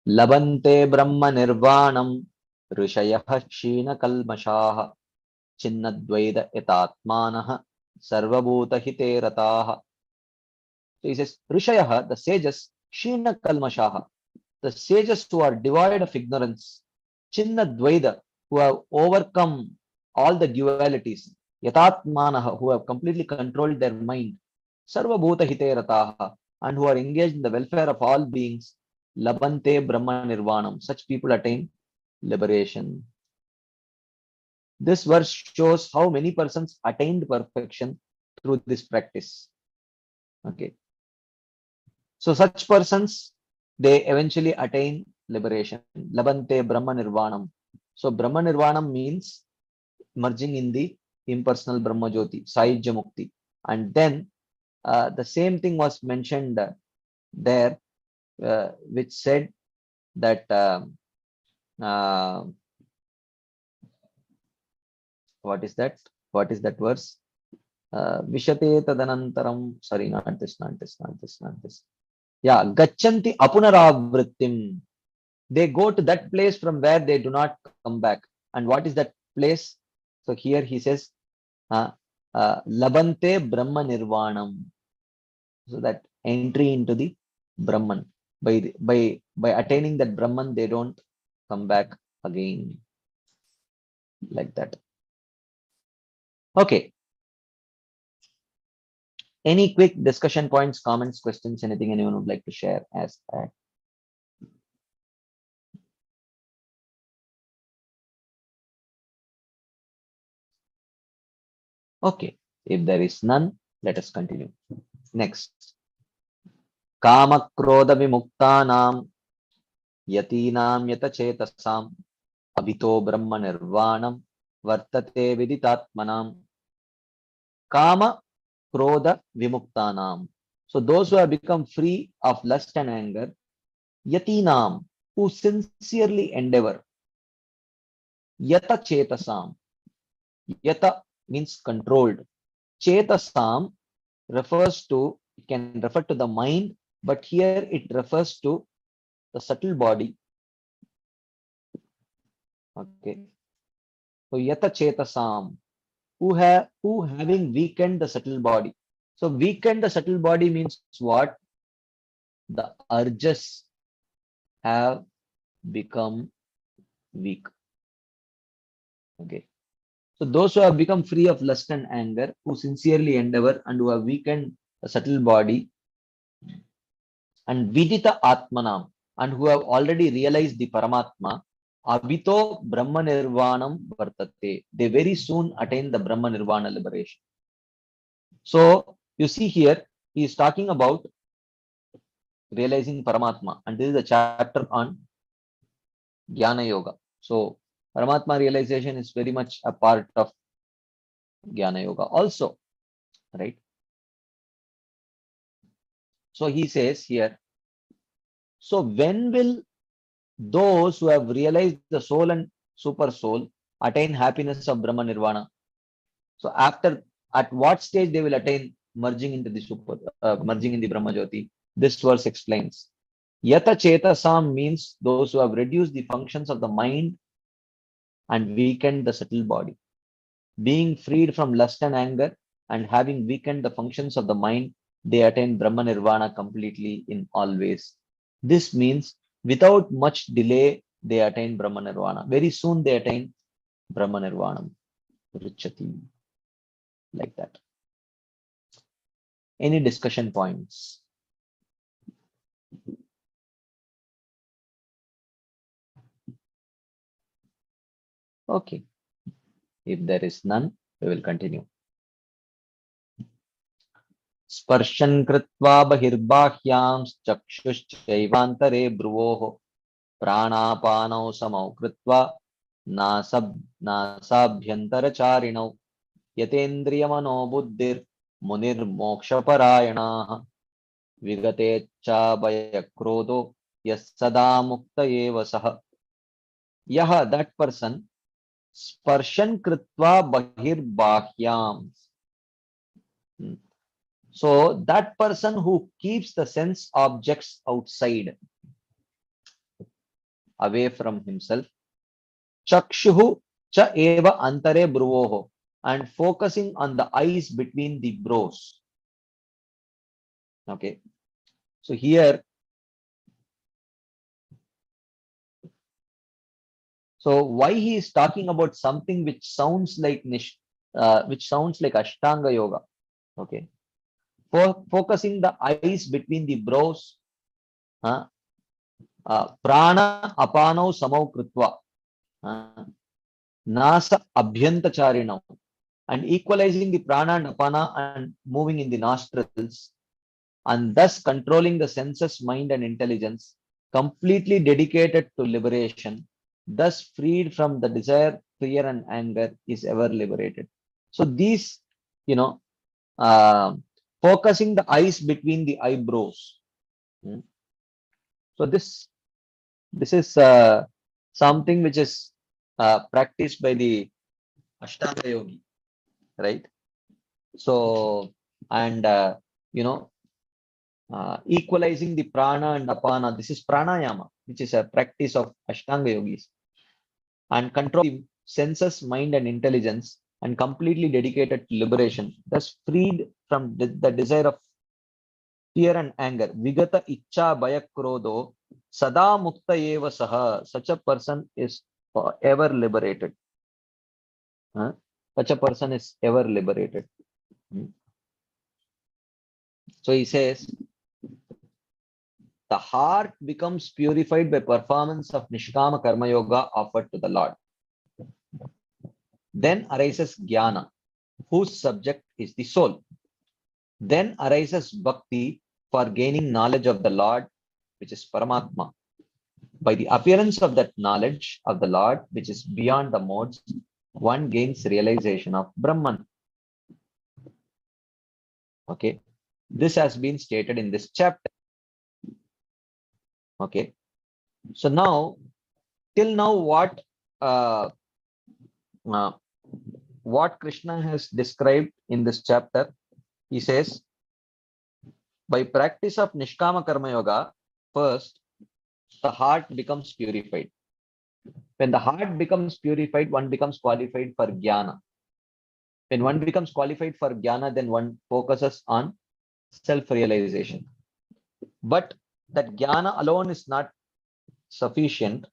Labante Brahma Nirvanam Rishayah Kshina Kalmashaha Chinnadvaida Etatmanaha Sarvabhuta Hite Rataha. So he says, Rishayah, the sages, Kshina Kalmashaha, the sages who are devoid of ignorance, Chinnadvaida, who have overcome all the dualities, Yatatmanaha, who have completely controlled their mind, Sarvabhuta Hite Rataha, and who are engaged in the welfare of all beings, Labante Brahma Nirvanam. Such people attain liberation. This verse shows how many persons attained perfection through this practice. Okay. So such persons, they eventually attain liberation. Labante Brahma Nirvanam. So Brahma Nirvanam means merging in the impersonal Brahma Jyoti, Saijya Mukti. And then the same thing was mentioned there, which said that what is that? What is that verse? Vishate tadanantaram. Sorry, not this. Yeah, Gachanti apunaravrittim. They go to that place from where they do not come back. And what is that place? So here he says, Labante Brahma Nirvanam. So that entry into the Brahman. By attaining that Brahman, they don't come back again. Like that. Okay. Any quick discussion points, comments, questions, anything anyone would like to share as that? Okay. If there is none, let us continue. Next. Kama Krodha Vimuktanam Yatinam Yatachetasam Abhito Brahma Nirvanam Vartate Viditatmanam. Kama Krodha Vimuktanam. So those who have become free of lust and anger, Yatinam, who sincerely endeavor. Yata Chetasam. Yata means controlled. Chetasam refers to, it can refer to the mind, but here it refers to the subtle body. Okay. So Yata Chetasam, who having weakened the subtle body. So weakened the subtle body means what? The urges have become weak. Okay. So those who have become free of lust and anger, who sincerely endeavor and who have weakened the subtle body, and Vidita Atmanam, and who have already realized the Paramatma, Abhito Brahma Nirvanam Vartate. They very soon attain the Brahma Nirvana liberation. So you see here, he is talking about realizing Paramatma, and this is a chapter on Jnana Yoga. So Paramatma realization is very much a part of Jnana Yoga also, right? So he says here, so when will those who have realized the soul and super soul attain happiness of Brahma Nirvana? So after, at what stage they will attain merging into the merging in the Brahma Jyoti? This verse explains. Yata Chetasam means those who have reduced the functions of the mind and weakened the subtle body. Being freed from lust and anger and having weakened the functions of the mind, they attain Brahma Nirvana completely in all ways. This means without much delay, they attain Brahma Nirvana. Very soon they attain Brahma Nirvana. Richati. Like that. Any discussion points? Okay. If there is none, we will continue. Sparshan kritva bahirbahyam chakshuschaivantare bhruvoh pranapanau samau kritva nasabhyantaracharinau yatendriyamano buddhir munir mokshaparayanaha vigatecha bhayakrodo yas sada mukta eva saha. Yaha, that person, sparshan kritva bahirbahyam. So that person who keeps the sense objects outside, away from himself, chakshuhu cha eva antare bhruvoho, and focusing on the eyes between the brows. Okay. So here, so why he is talking about something which sounds like Ashtanga Yoga. Okay. For focusing the eyes between the brows, prana apanau samau kritva, nasa abhyantacharinau, and equalizing the prana and apana and moving in the nostrils, and thus controlling the senses, mind, and intelligence, completely dedicated to liberation, thus freed from the desire, fear, and anger, is ever liberated. So these, focusing the eyes between the eyebrows. So this is something which is practiced by the Ashtanga Yogi, right? So, and equalizing the prana and apana. This is pranayama, which is a practice of Ashtanga Yogis, and control the senses, mind, and intelligence, and completely dedicated to liberation, thus freed from the desire of fear and anger. Vigata icha bhayakrodo sada mukta eva saha. Such a person is ever liberated. Such a person is ever liberated. So he says, the heart becomes purified by performance of Nishkama Karma Yoga offered to the Lord. Then arises Jnana, whose subject is the soul. Then arises Bhakti for gaining knowledge of the Lord, which is Paramatma. By the appearance of that knowledge of the Lord, which is beyond the modes, one gains realization of Brahman. Okay, this has been stated in this chapter. Okay, so now, till now, what Krishna has described in this chapter, he says, by practice of Nishkama Karma Yoga, first, the heart becomes purified. When the heart becomes purified, one becomes qualified for Jnana. When one becomes qualified for Jnana, then one focuses on self-realization. But that Jnana alone is not sufficient.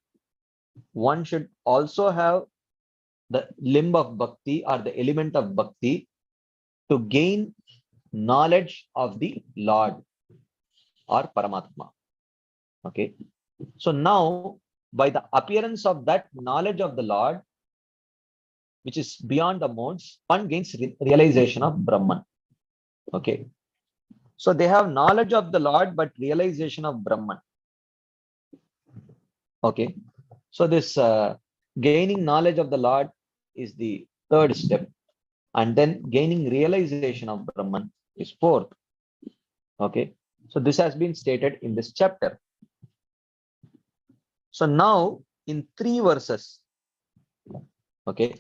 One should also have the limb of Bhakti or the element of Bhakti to gain knowledge of the Lord or Paramatma. Okay. So now, by the appearance of that knowledge of the Lord, which is beyond the modes, one gains realization of Brahman. Okay. So they have knowledge of the Lord, but realization of Brahman. Okay. So this Gaining knowledge of the Lord is the third step. And then gaining realization of Brahman is fourth. Okay. So this has been stated in this chapter. So now in 3 verses, okay,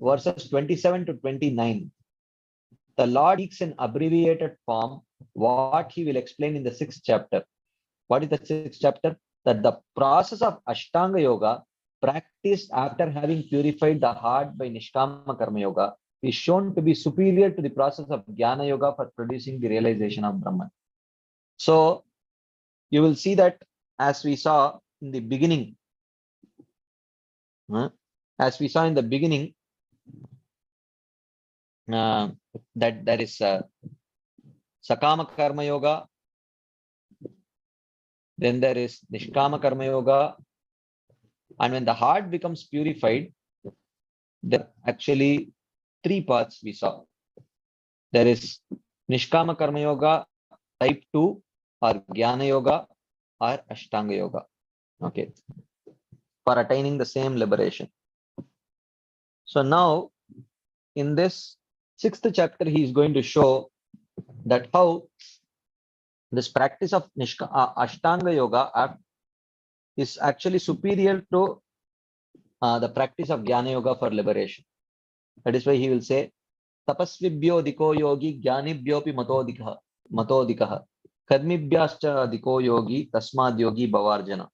verses 27 to 29, the Lord speaks in abbreviated form what he will explain in the 6th chapter. What is the 6th chapter? That the process of Ashtanga Yoga practiced after having purified the heart by Nishkama Karma Yoga is shown to be superior to the process of Jnana Yoga for producing the realization of Brahman. So you will see that as we saw in the beginning, that there is Sakama Karma Yoga, then there is Nishkama Karma Yoga, and when the heart becomes purified, there are actually 3 paths we saw. There is Nishkama Karma Yoga, type 2, or Jnana Yoga, or Ashtanga Yoga. Okay, for attaining the same liberation. So now, in this 6th chapter, he is going to show that how this practice of Ashtanga Yoga is actually superior to the practice of Jnana Yoga for liberation. That is why he will say, Tapasvibhyo diko yogi jnanibhyopi matodikaha kadmibhyascha diko yogi tasmad yogi bhavarjana.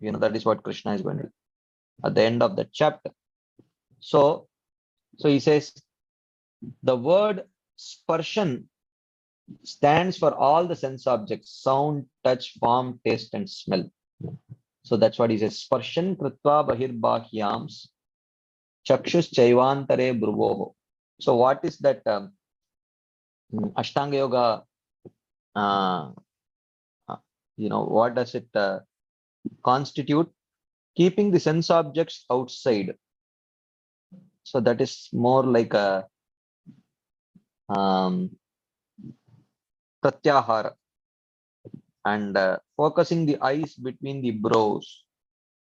That is what Krishna is going to do at the end of the chapter. So he says, the word sparshan stands for all the sense objects: sound, touch, form, taste, and smell. So that's what he says. Sparshan kritva bahirbahyams chakshus chaivantare bhruvoho. So what is that Ashtanga Yoga? What does it constitute? Keeping the sense objects outside. So that is more like a pratyahara, and focusing the eyes between the brows.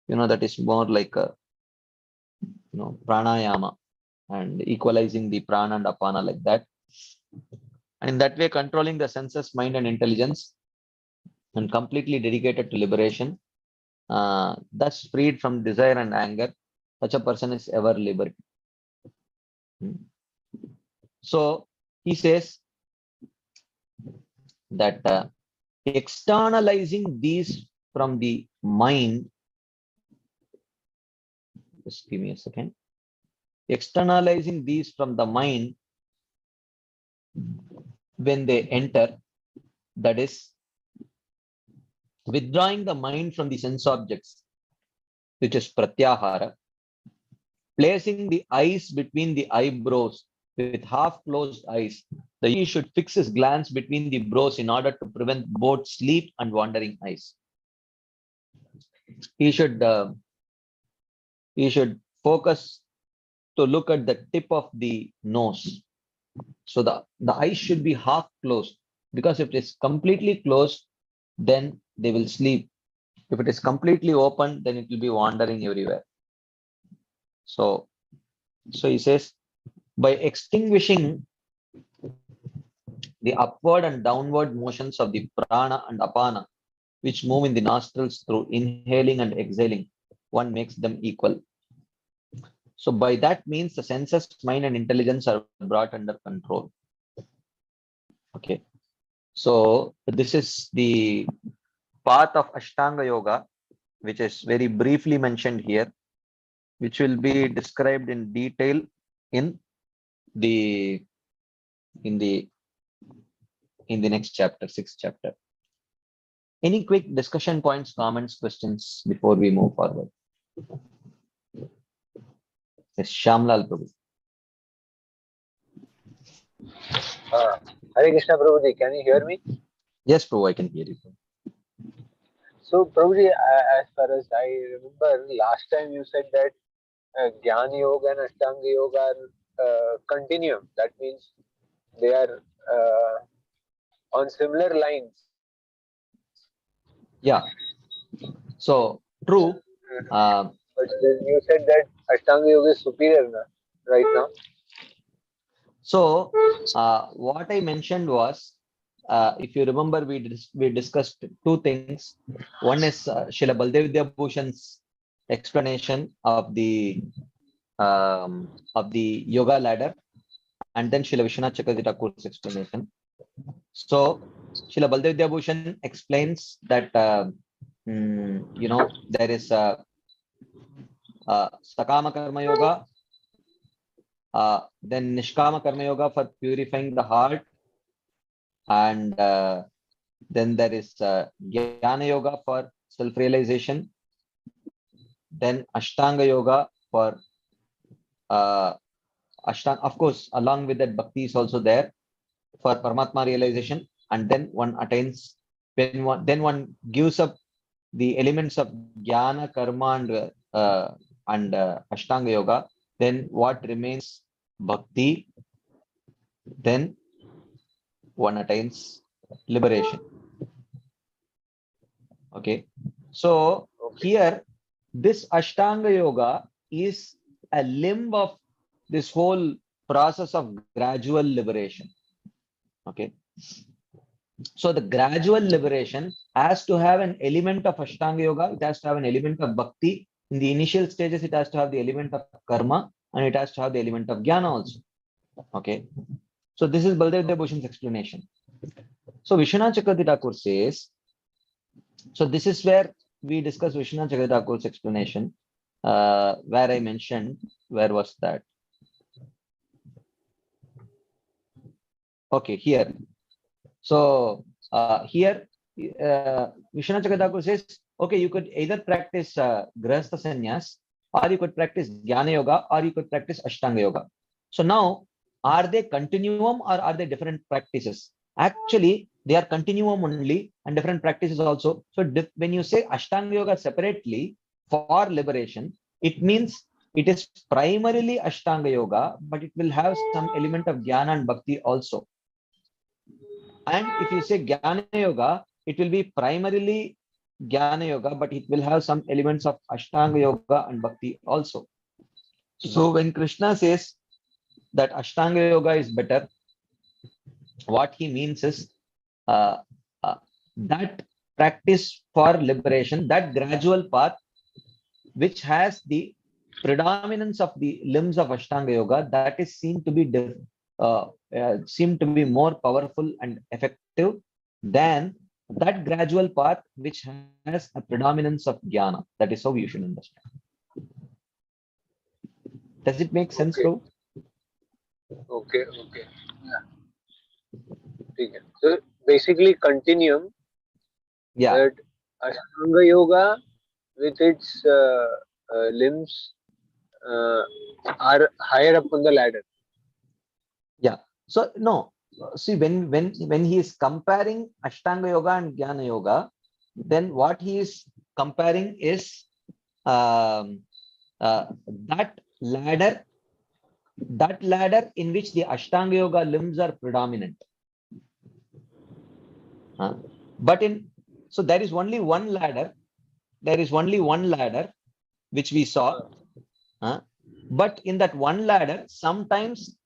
That is more like a pranayama, and equalizing the prana and apana like that. And in that way, controlling the senses, mind, and intelligence, and completely dedicated to liberation, thus freed from desire and anger. Such a person is ever liberated. So he says that externalizing these from the mind, just give me a second, externalizing these from the mind when they enter, that is withdrawing the mind from the sense objects, which is pratyahara, placing the eyes between the eyebrows with half closed eyes. The yogi should fix his glance between the brows in order to prevent both sleep and wandering eyes. He should focus to look at the tip of the nose. So the eyes should be half closed, because if it is completely closed, then they will sleep. If it is completely open, then it will be wandering everywhere. So he says, by extinguishing the upward and downward motions of the prana and apana, which move in the nostrils through inhaling and exhaling, one makes them equal. So by that means, the senses, mind, and intelligence are brought under control. Okay. So this is the path of Ashtanga Yoga, which is very briefly mentioned here, which will be described in detail in the next chapter, 6th chapter. Any quick discussion points, comments, questions before we move forward? Yes, Shamlal Prabhu. Hare Krishna Prabhuji, can you hear me? Yes, Prabhu, I can hear you. So Prabhuji, as far as I remember, last time you said that Jnana Yoga and Ashtanga Yoga are continuum. That means they are on similar lines. Yeah. So true. But then you said that Ashtanga Yoga is superior right now. So what I mentioned was, if you remember, we discussed two things. One is Srila Baldev Vidyabhushan's explanation of the yoga ladder, and then Srila Vishwanath Chakravarti Thakur's explanation. So Srila Baldev Vidyabhushan explains that there is Sakama Karma Yoga, then Nishkama Karma Yoga for purifying the heart, and then there is Jnana Yoga for self-realization, then Ashtanga Yoga for Ashtanga, of course, along with that Bhakti is also there for Paramatma realization, and then one attains, then one gives up the elements of Jnana, Karma, and Ashtanga Yoga, then what remains? Bhakti, then one attains liberation. Okay, so here this Ashtanga Yoga is a limb of this whole process of gradual liberation. Okay, so the gradual liberation has to have an element of Ashtanga Yoga, it has to have an element of Bhakti. In the initial stages, it has to have the element of Karma, and it has to have the element of Jnana also. Okay, so this is Baldev Vidyabhushan's explanation. So Vishwanath Chakravarti Thakur says, so this is where we discuss Vishwanath Chakravarti Thakur's explanation, where I mentioned, where was that? Okay, here. So here Vishwanath Chakravarti Thakur says, okay, you could either practice Grihastha Sannyas, or you could practice Jnana Yoga, or you could practice Ashtanga Yoga. So now, are they continuum or are they different practices? Actually, they are continuum only and different practices also. So when you say Ashtanga Yoga separately for liberation, it means it is primarily Ashtanga Yoga, but it will have some element of Jnana and Bhakti also. And if you say Jnana Yoga, it will be primarily Jnana Yoga, but it will have some elements of Ashtanga Yoga and Bhakti also. So when Krishna says that Ashtanga Yoga is better, what he means is that practice for liberation, that gradual path, which has the predominance of the limbs of Ashtanga Yoga, that is seen to be more powerful and effective than that gradual path which has a predominance of Jnana. That is how you should understand. Does it make sense, bro? Okay. Yeah. So basically, continuum. Yeah. That Ashtanga Yoga with its limbs are higher up on the ladder. Yeah. So no. See, when he is comparing Ashtanga Yoga and Jnana Yoga, then what he is comparing is that ladder in which the Ashtanga Yoga limbs are predominant. So there is only one ladder. There is only one ladder which we saw. But in that one ladder, sometimes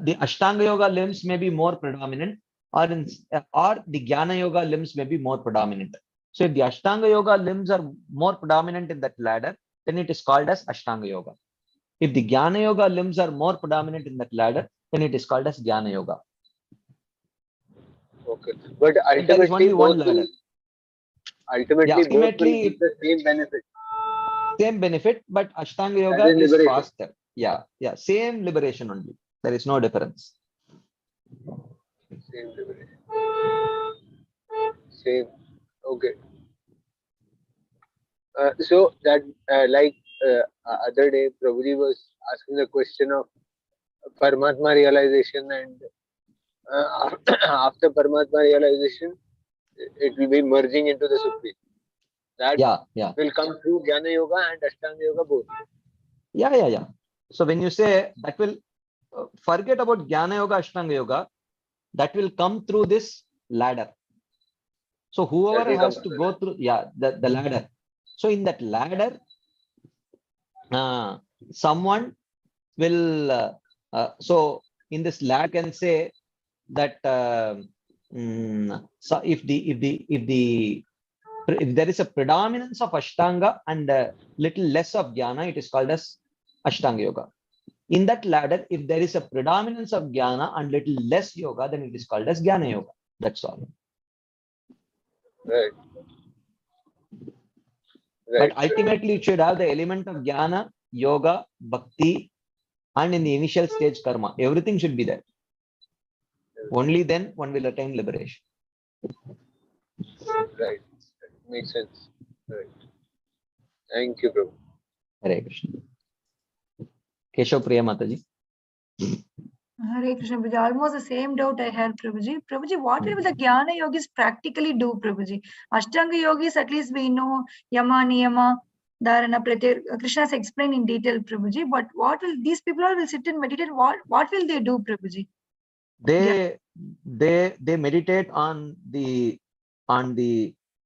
the Ashtanga Yoga limbs may be more predominant, or the Jnana Yoga limbs may be more predominant. So if the Ashtanga Yoga limbs are more predominant in that ladder, then it is called as Ashtanga Yoga. If the Jnana Yoga limbs are more predominant in that ladder, then it is called as Jnana Yoga. Okay, but ultimately there is only one ladder. Ultimately, both will give the same benefit. Same benefit, but Ashtanga Yoga is faster. Yeah, same liberation only. There is no difference. Same liberation. Same. Okay. So that other day, Prabhuji was asking the question of Paramatma realization, and after Paramatma realization, it will be merging into the Supreme. That will come through Jnana Yoga and Ashtanga Yoga both. Yeah. So when you say that will forget about Jnana Yoga, Ashtanga Yoga, that will come through this ladder. So whoever has to go through, the ladder. So in that ladder, someone will so in this lab can say that so if there is a predominance of Ashtanga and a little less of Jnana, it is called as Ashtanga Yoga. In that ladder, if there is a predominance of Jnana and little less Yoga, then it is called as Jnana Yoga. That's all. Right. But ultimately, it should have the element of Jnana, Yoga, Bhakti, and in the initial stage Karma. Everything should be there. Only then one will attain liberation. Right. Makes sense. Right. Thank you, Prabhu. Hare Krishna. Keshav Priya Mataji. Hare Krishna, Prabhuji. Almost the same doubt I had, Prabhuji. Prabhuji, what will the Jnana yogis practically do, Prabhuji? Ashtanga yogis, at least we know Yama, Niyama, Dharana, Pratyahara. Krishna has explained in detail, Prabhuji. But what will these people all will sit and meditate? What will they do, Prabhuji? They meditate on the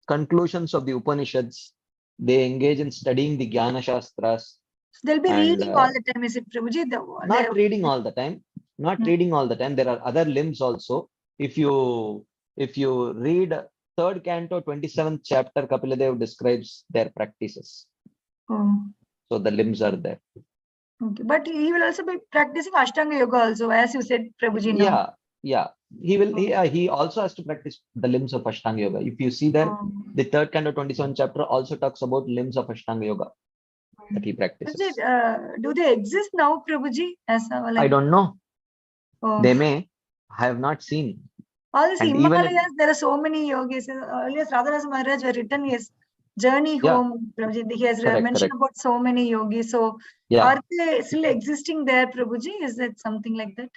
conclusions of the Upanishads. They engage in studying the Jnana Shastras. So they'll be And, reading all the time, is it, Prabhuji? Not reading all the time. Not reading all the time. There are other limbs also. If you read third canto, 27th chapter, Kapiladev describes their practices. Oh, So the limbs are there. okay. But he will also be practicing Ashtanga yoga also, as you said, Prabhuji. Now. Yeah. He will. He also has to practice the limbs of Ashtanga Yoga. If you see there, the third canto, 27th chapter also talks about limbs of Ashtanga Yoga that he practices. Do they exist now, Prabhuji? As I don't know. Oh. They may. I have not seen. All these And Himalayas, there are so many yogis. Earlier, Radharasa Maharaj were written his journey home. Prabhuji. He has mentioned about so many yogis. So, are they still existing there, Prabhuji? Is it something like that?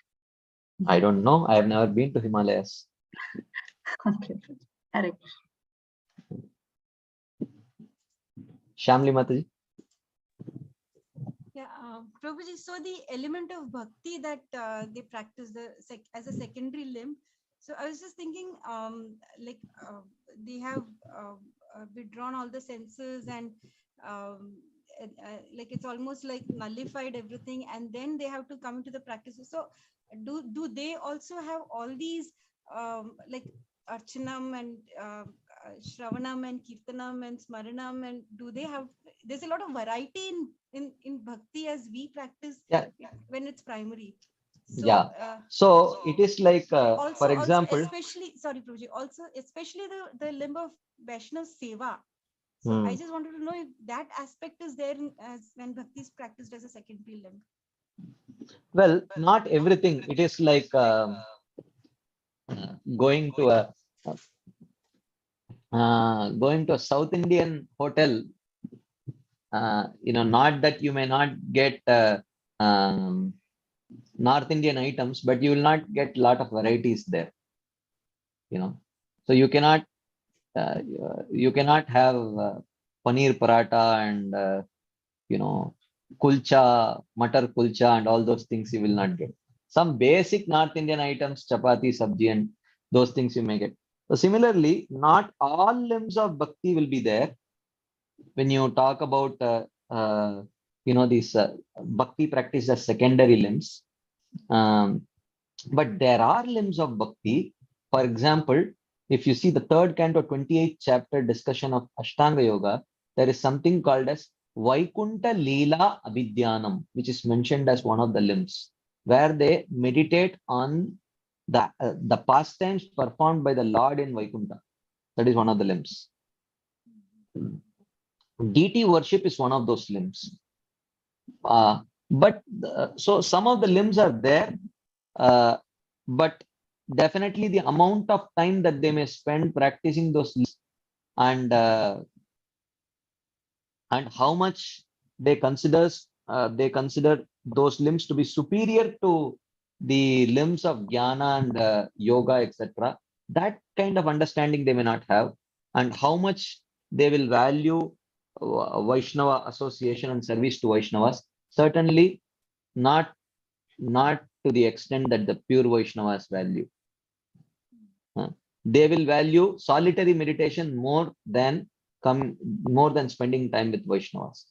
I don't know. I have never been to Himalayas. Okay. Correct. Shamli Mataji. Yeah, Prabhuji, so the element of bhakti that they practice as a secondary limb. So I was just thinking, they have withdrawn all the senses and like it's almost like nullified everything, and then they have to come into the practices. So do they also have all these like Archanam and Shravanam and Kirtanam and Smaranam, and do they have? There's a lot of variety in bhakti as we practice when it's primary. So, so it is like, for example, especially, sorry, Prabhuji, also especially the limb of Vaishnav Seva. So I just wanted to know if that aspect is there as when bhakti is practiced as a secondary limb. Well, not everything. It is like going to a South Indian hotel. Not that you may not get North Indian items, but you will not get a lot of varieties there. So you cannot have paneer paratha and kulcha, matar kulcha, and all those things you will not get. Some basic North Indian items, chapati, sabji, and those things you may get. So similarly, not all limbs of bhakti will be there. When you talk about these bhakti practice as secondary limbs, but there are limbs of bhakti. For example, if you see the third canto 28th chapter discussion of Ashtanga Yoga, there is something called as Vaikunta Leela Abhidhyanam, which is mentioned as one of the limbs, where they meditate on the pastimes performed by the Lord in Vaikunta. That is one of the limbs. Deity worship is one of those limbs. So some of the limbs are there, but definitely the amount of time that they may spend practicing those limbs and how much they consider those limbs to be superior to the limbs of jnana and yoga, etc. That kind of understanding they may not have, and how much they will value Vaishnava association and service to Vaishnavas. Certainly not to the extent that the pure Vaishnavas value. They will value solitary meditation more than spending time with Vaishnavas.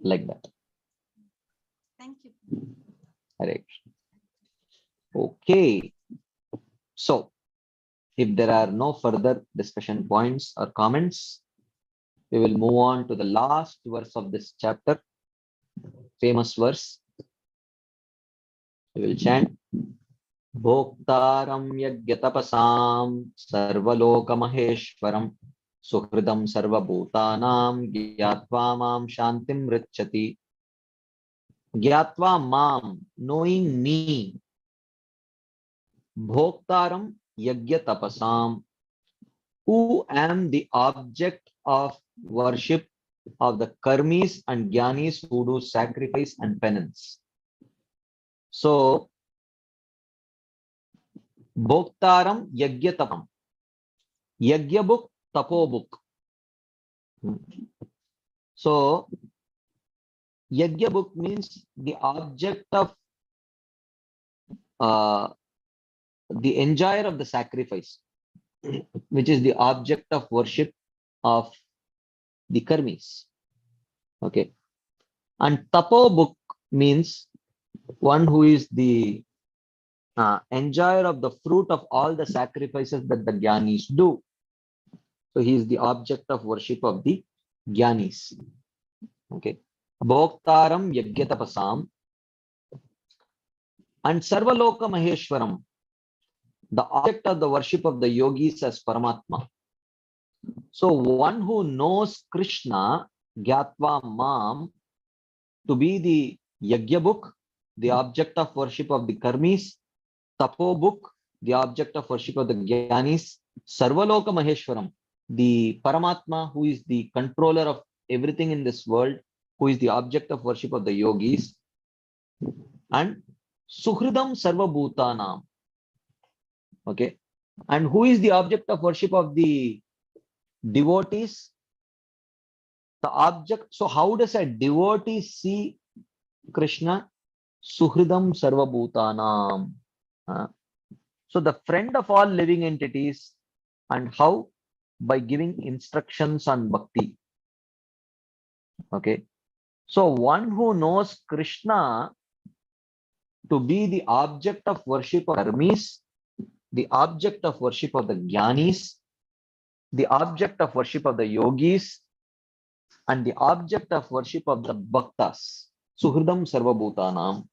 Like that. Thank you. Right. Okay. So if there are no further discussion points or comments, we will move on to the last verse of this chapter, famous verse. We will chant Bhoktaram Yagyatapasam Sarvalokamaheeshwaram Suhridam Sarvabhutanam Gyatva Mam Shantim Richati. Gyatva Mam, knowing me, Bhoktaram Yagyatapasam, who am the object of worship of the karmis and jnanis who do sacrifice and penance. So, Bhoktaram Yagyatapam. Yagya book, Tapo book. So, Yagya book means the object of the enjoyer of the sacrifice, which is the object of worship of the karmis. Okay. And Tapo book means one who is the enjoyer of the fruit of all the sacrifices that the jnanis do. So he is the object of worship of the jnanis. Okay. Bhoktaram Yagyatapasam and Sarvaloka Maheshwaram, the object of the worship of the yogis as Paramatma. So one who knows Krishna, Gyatva Mam, to be the Yagya book, the object of worship of the karmis, Tapo book, the object of worship of the jnanis, Sarvaloka Maheshwaram, the Paramatma who is the controller of everything in this world, who is the object of worship of the yogis, and Suhridam Sarva Bhutanam. Okay. And who is the object of worship of the devotees? The object. So how does a devotee see Krishna? Suhridam Sarva Bhutanam. So the friend of all living entities. And how? By giving instructions on bhakti. Okay. So one who knows Krishna to be the object of worship of karmis, the object of worship of the jnanis, the object of worship of the yogis, and the object of worship of the bhaktas. Suhridam Sarva Bhutanam.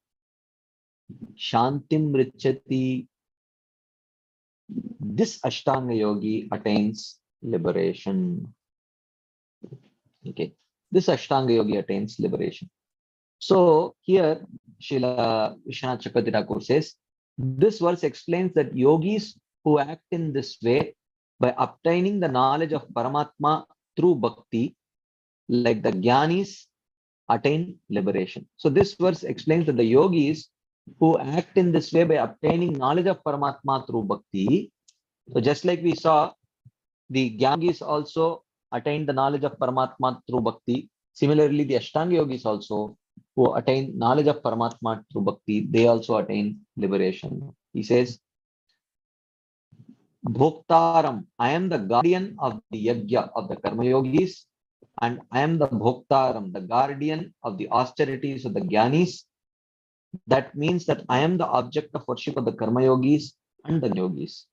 Shantim Richati. This Ashtanga Yogi attains liberation. Okay. This Ashtanga Yogi attains liberation. So here, Srila Vishwanath Chakravarti Thakur says, this verse explains that yogis who act in this way by obtaining the knowledge of Paramatma through bhakti, like the jnanis, attain liberation. So this verse explains that the yogis who act in this way by obtaining knowledge of Paramatma through bhakti, so just like we saw, the jnanagis also attain the knowledge of Paramatma through bhakti. Similarly, the Ashtanga yogis also who attain knowledge of Paramatma through bhakti, they also attain liberation. He says, Bhoktaram, I am the guardian of the yajna of the karma yogis, and I am the Bhoktaram, the guardian of the austerities of the jnanis. That means that I am the object of worship of the karma yogis and the yogis.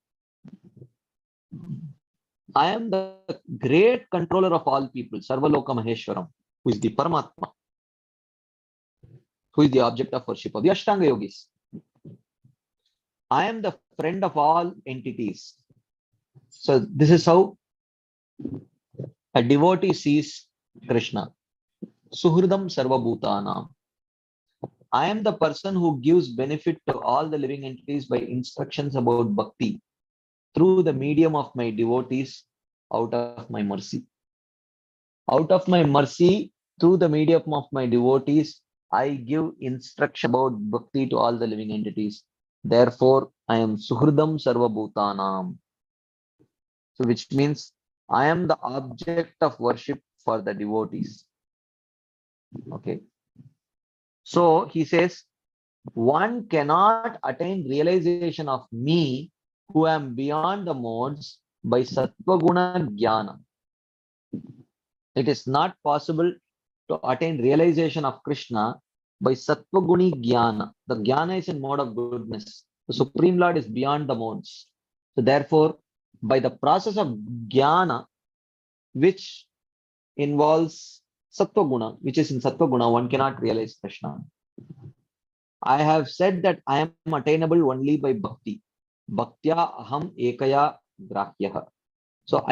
I am the great controller of all people, Sarvaloka Maheshwaram, who is the Paramatma, who is the object of worship of the Ashtanga yogis. I am the friend of all entities. So this is how a devotee sees Krishna. Suhridam Sarva Bhutanam. I am the person who gives benefit to all the living entities by instructions about bhakti through the medium of my devotees out of my mercy. Out of my mercy, through the medium of my devotees, I give instruction about bhakti to all the living entities. Therefore, I am Suhridam Sarva Bhutanam. So which means I am the object of worship for the devotees. Okay. So he says, one cannot attain realization of me who am beyond the modes by Sattva Guna Jnana. It is not possible to attain realization of Krishna by Sattva Guni Jnana. The Jnana is in mode of goodness. The Supreme Lord is beyond the modes. So therefore, by the process of Jnana, which involves Sattva Guna, which is in Sattva Guna, one cannot realize Krishna. I have said that I am attainable only by Bhakti. Bhaktya aham ekaya grahyaha. So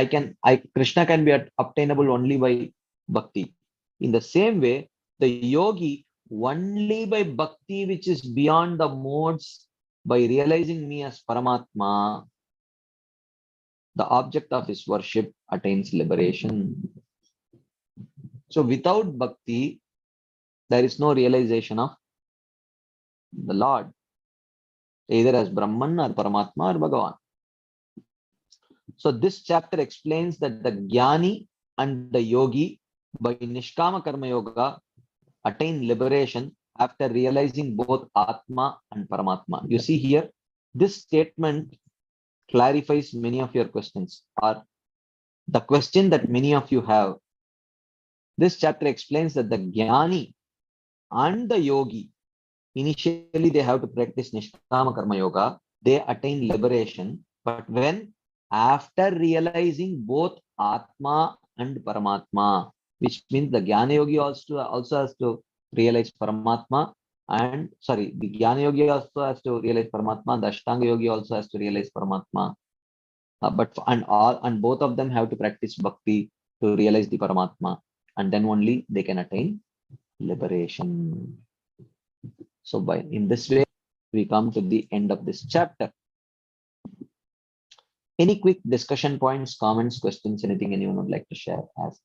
Krishna can be obtainable only by Bhakti. In the same way, the yogi only by Bhakti, which is beyond the modes, by realizing me as Paramatma, the object of his worship attains liberation. So without Bhakti, there is no realization of the Lord, either as Brahman or Paramatma or Bhagavan. So this chapter explains that the Jnani and the Yogi by Nishkama Karma Yoga attain liberation after realizing both Atma and Paramatma. You see here, this statement clarifies many of your questions, or the question that many of you have. This chapter explains that the Jnani and the Yogi, initially they have to practice Nishkama Karma Yoga, they attain liberation, but when after realizing both Atma and Paramatma, which means the Jnana Yogi also has to realize Paramatma, and the Jnana Yogi also has to realize Paramatma, and the Ashtanga Yogi also has to realize Paramatma. And both of them have to practice Bhakti to realize the Paramatma, and then only they can attain liberation. So in this way, we come to the end of this chapter. Any quick discussion points, comments, questions, anything anyone would like to share as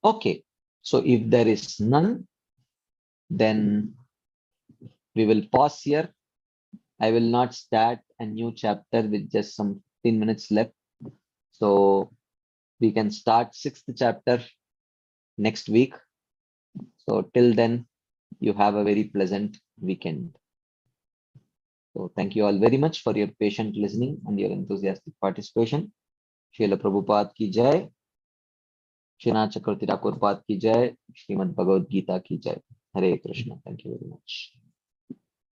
okay, so if there is none, then we will pause here. I will not start a new chapter with just some 15 minutes left. So we can start 6th chapter next week. So till then, you have a very pleasant weekend. So thank you all very much for your patient listening and your enthusiastic participation. Srila Prabhupada ki jai. Srinath Chakravarti Thakur Pad ki jai. Srimad Bhagavad Gita ki jai. Hare Krishna. Thank you very much.